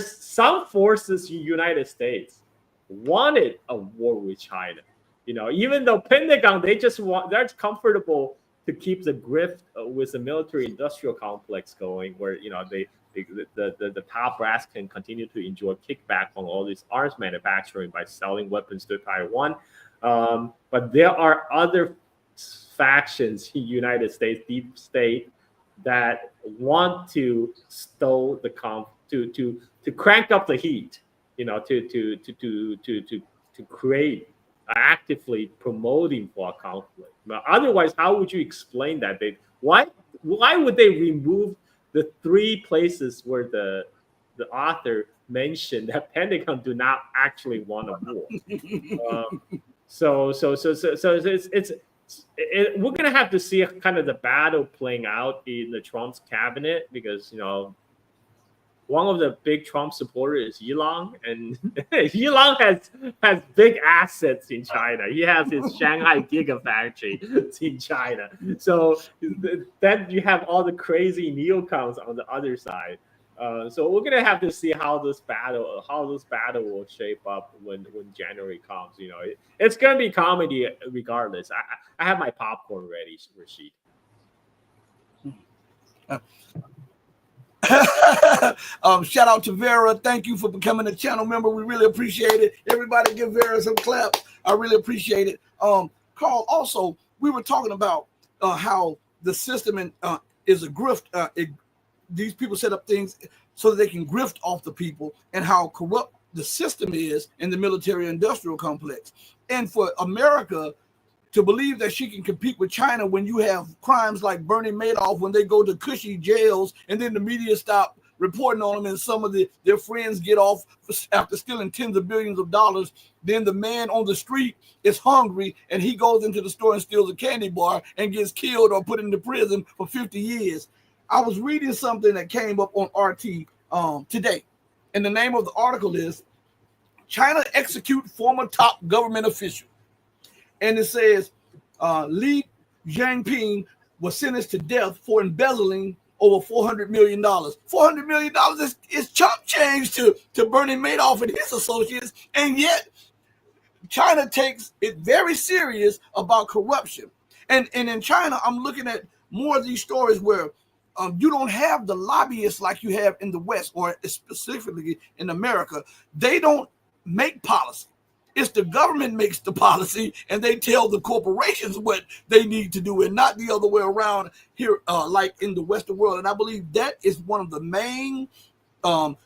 some forces in the United States wanted a war with China. Even though Pentagon, they're comfortable to keep the grift with the military-industrial complex going, where the top brass can continue to enjoy kickback on all this arms manufacturing by selling weapons to Taiwan. But there are other factions in the United States, deep state, that want to stow the to crank up the heat, to create, actively promoting for a conflict. But otherwise, how would you explain that? Why would they remove the 3 places where the author mentioned that Pentagon do not actually want a war? So we're gonna have to see kind of the battle playing out in the Trump's cabinet, because one of the big Trump supporters is Elon, and Elon has big assets in China. He has his Shanghai Gigafactory in China. So then you have all the crazy neocons on the other side. So we're gonna have to see how this battle will shape up when January comes. It's gonna be comedy regardless. I have my popcorn ready, Rashid.
Shout out to Vera. Thank you for becoming a channel member. We really appreciate it. Everybody give Vera some claps. I really appreciate it. Carl, also, we were talking about how the system is a grift. These people set up things so that they can grift off the people, and how corrupt the system is in the military-industrial complex. And for America to believe that she can compete with China when you have crimes like Bernie Madoff, when they go to cushy jails and then the media stop reporting on them and some of their friends get off after stealing tens of billions of dollars, then the man on the street is hungry and he goes into the store and steals a candy bar and gets killed or put into prison for 50 years. I was reading something that came up on RT today, and the name of the article is China Execute Former Top Government Official. And it says Li Jianping was sentenced to death for embezzling over $400 million. $400 million is chump change to Bernie Madoff and his associates. And yet China takes it very serious about corruption. And in China, I'm looking at more of these stories where you don't have the lobbyists like you have in the West, or specifically in America. They don't make policy. It's the government makes the policy, and they tell the corporations what they need to do, and not the other way around here, like in the Western world. And I believe that is one of the main bombs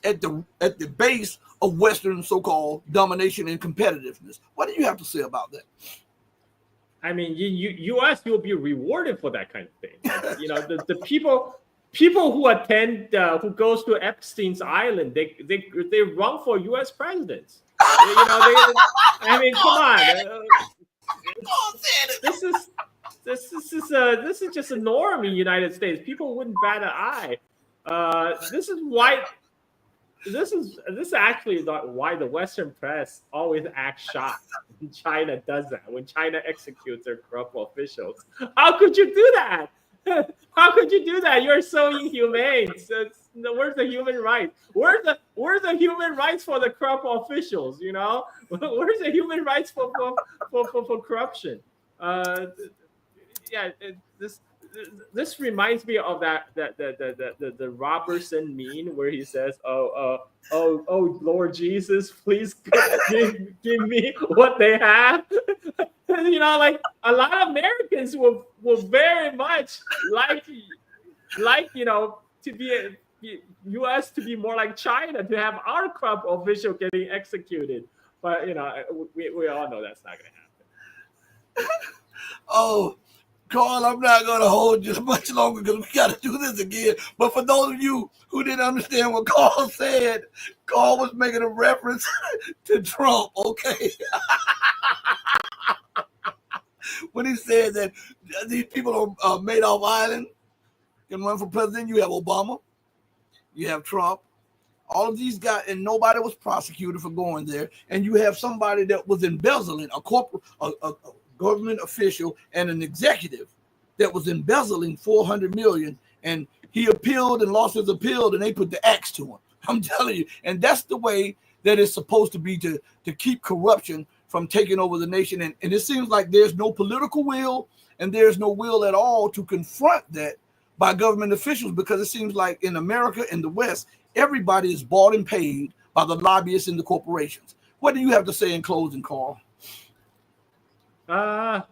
at the base of Western so-called domination and competitiveness. What do you have to say about that?
I mean, U.S. you'll be rewarded for that kind of thing. Like, you know, the people who attend, who goes to Epstein's Island, they run for U.S. presidents. You know, I mean, come on. This is just a norm in the United States. People wouldn't bat an eye. This is actually why the Western press always acts shocked when China does that, when China executes their corrupt officials. How could you do that? How could you do that? You're so inhumane. Where's the human rights? Where's the human rights for the corrupt officials? You know, where's the human rights for corruption? This reminds me of the Robertson meme where he says, "Oh, Lord Jesus, please give me what they have." You know, like a lot of Americans will very much like you know, to be U.S. to be more like China, to have our corrupt official getting executed. But you know, we all know that's not going to happen.
Oh, Carl, I'm not going to hold you much longer because we got to do this again. But for those of you who didn't understand what Carl said, Carl was making a reference to Trump, okay? When he said that these people are Madoff Island can run for president, you have Obama, you have Trump, all of these guys, and nobody was prosecuted for going there. And you have somebody that was embezzling, a government official and an executive that was embezzling $400 million, and he appealed and lost his appeal, and they put the axe to him. I'm telling you, and that's the way that it's supposed to be to keep corruption from taking over the nation. And it seems like there's no political will, and there's no will at all to confront that by government officials, because it seems like in America, in the West, everybody is bought and paid by the lobbyists and the corporations. What do you have to say in closing, Carl?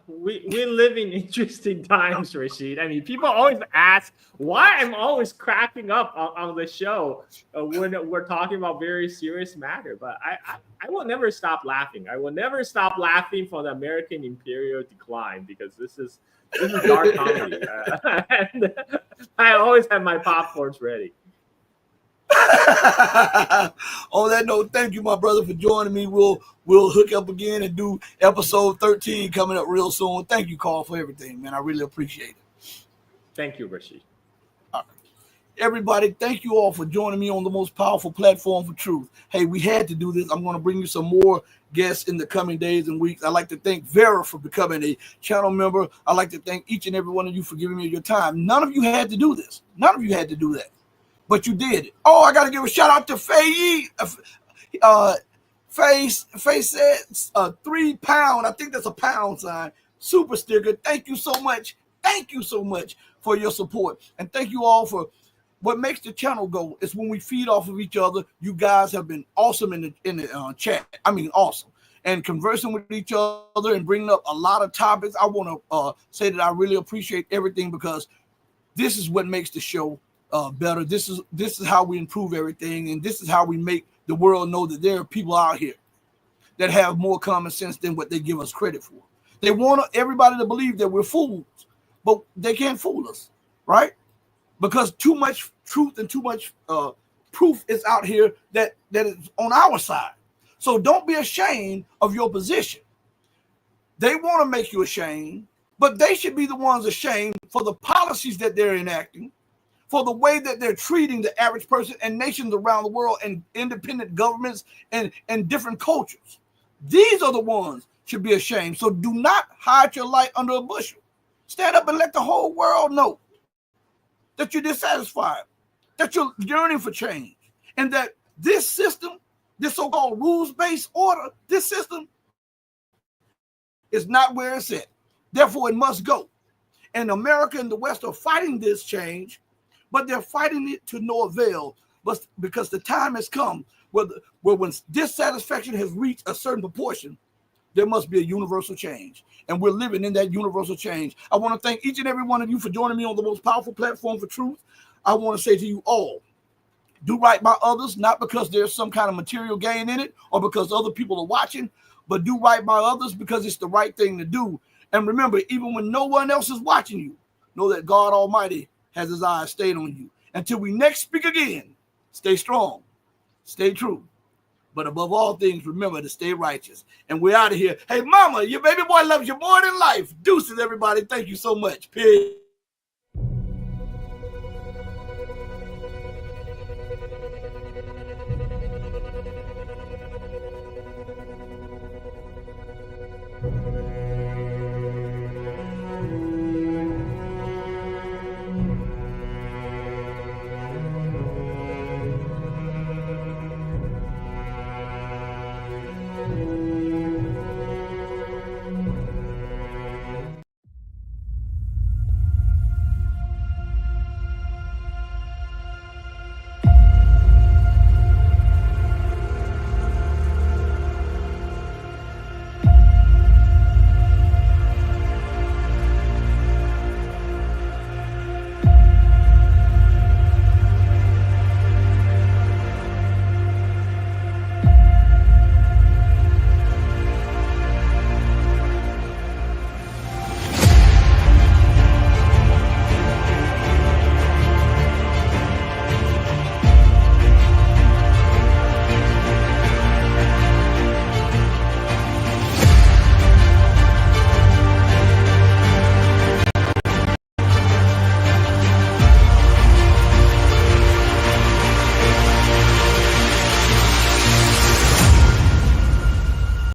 We live in interesting times, Rashid. I mean, people always ask why I'm always cracking up on the show when we're talking about very serious matter. But I will never stop laughing. I will never stop laughing for the American imperial decline, because this is dark comedy. And I always have my popcorns ready.
On that note, thank you, my brother, for joining me. We'll hook up again and do episode 13 coming up real soon. Thank you, Carl, for everything, man. I really appreciate it.
Thank you, Rashid.
All right. Everybody, thank you all for joining me on the most powerful platform for truth. Hey, we had to do this. I'm going to bring you some more guests in the coming days and weeks. I'd like to thank Vera for becoming a channel member. I'd like to thank each and every one of you for giving me your time. None of you had to do this. None of you had to do that. But you did. Oh, I got to give a shout out to Faye. Faye said £3. I think that's a pound sign. Super sticker. Thank you so much. thank you so much for your support. And thank you all for what makes the channel go is when we feed off of each other. You guys have been awesome in the chat. I mean, awesome. And conversing with each other and bringing up a lot of topics. I want to say that I really appreciate everything, because this is what makes the show better. This is how we improve everything, and this is how we make the world know that there are people out here that have more common sense than what they give us credit for. They want everybody to believe that we're fools, but they can't fool us, right? Because too much truth and too much proof is out here that is on our side. So don't be ashamed of your position. They want to make you ashamed, but they should be the ones ashamed for the policies that they're enacting, for the way that they're treating the average person and nations around the world and independent governments and different cultures. These are the ones should be ashamed. So do not hide your light under a bushel. Stand up and let the whole world know that you're dissatisfied, that you're yearning for change, and that this system, this so-called rules-based order, this system is not where it's at. Therefore, it must go. And America and the West are fighting this change, but they're fighting it to no avail. But because the time has come where when dissatisfaction has reached a certain proportion, there must be a universal change. And we're living in that universal change. I want to thank each and every one of you for joining me on the most powerful platform for truth. I want to say to you all, do right by others, not because there's some kind of material gain in it or because other people are watching, but do right by others because it's the right thing to do. And remember, even when no one else is watching you, know that God Almighty has his eyes stayed on you. Until we next speak again, stay strong, stay true. But above all things, remember to stay righteous. And we're out of here. Hey, mama, your baby boy loves you more than life. Deuces, everybody. Thank you so much. Peace.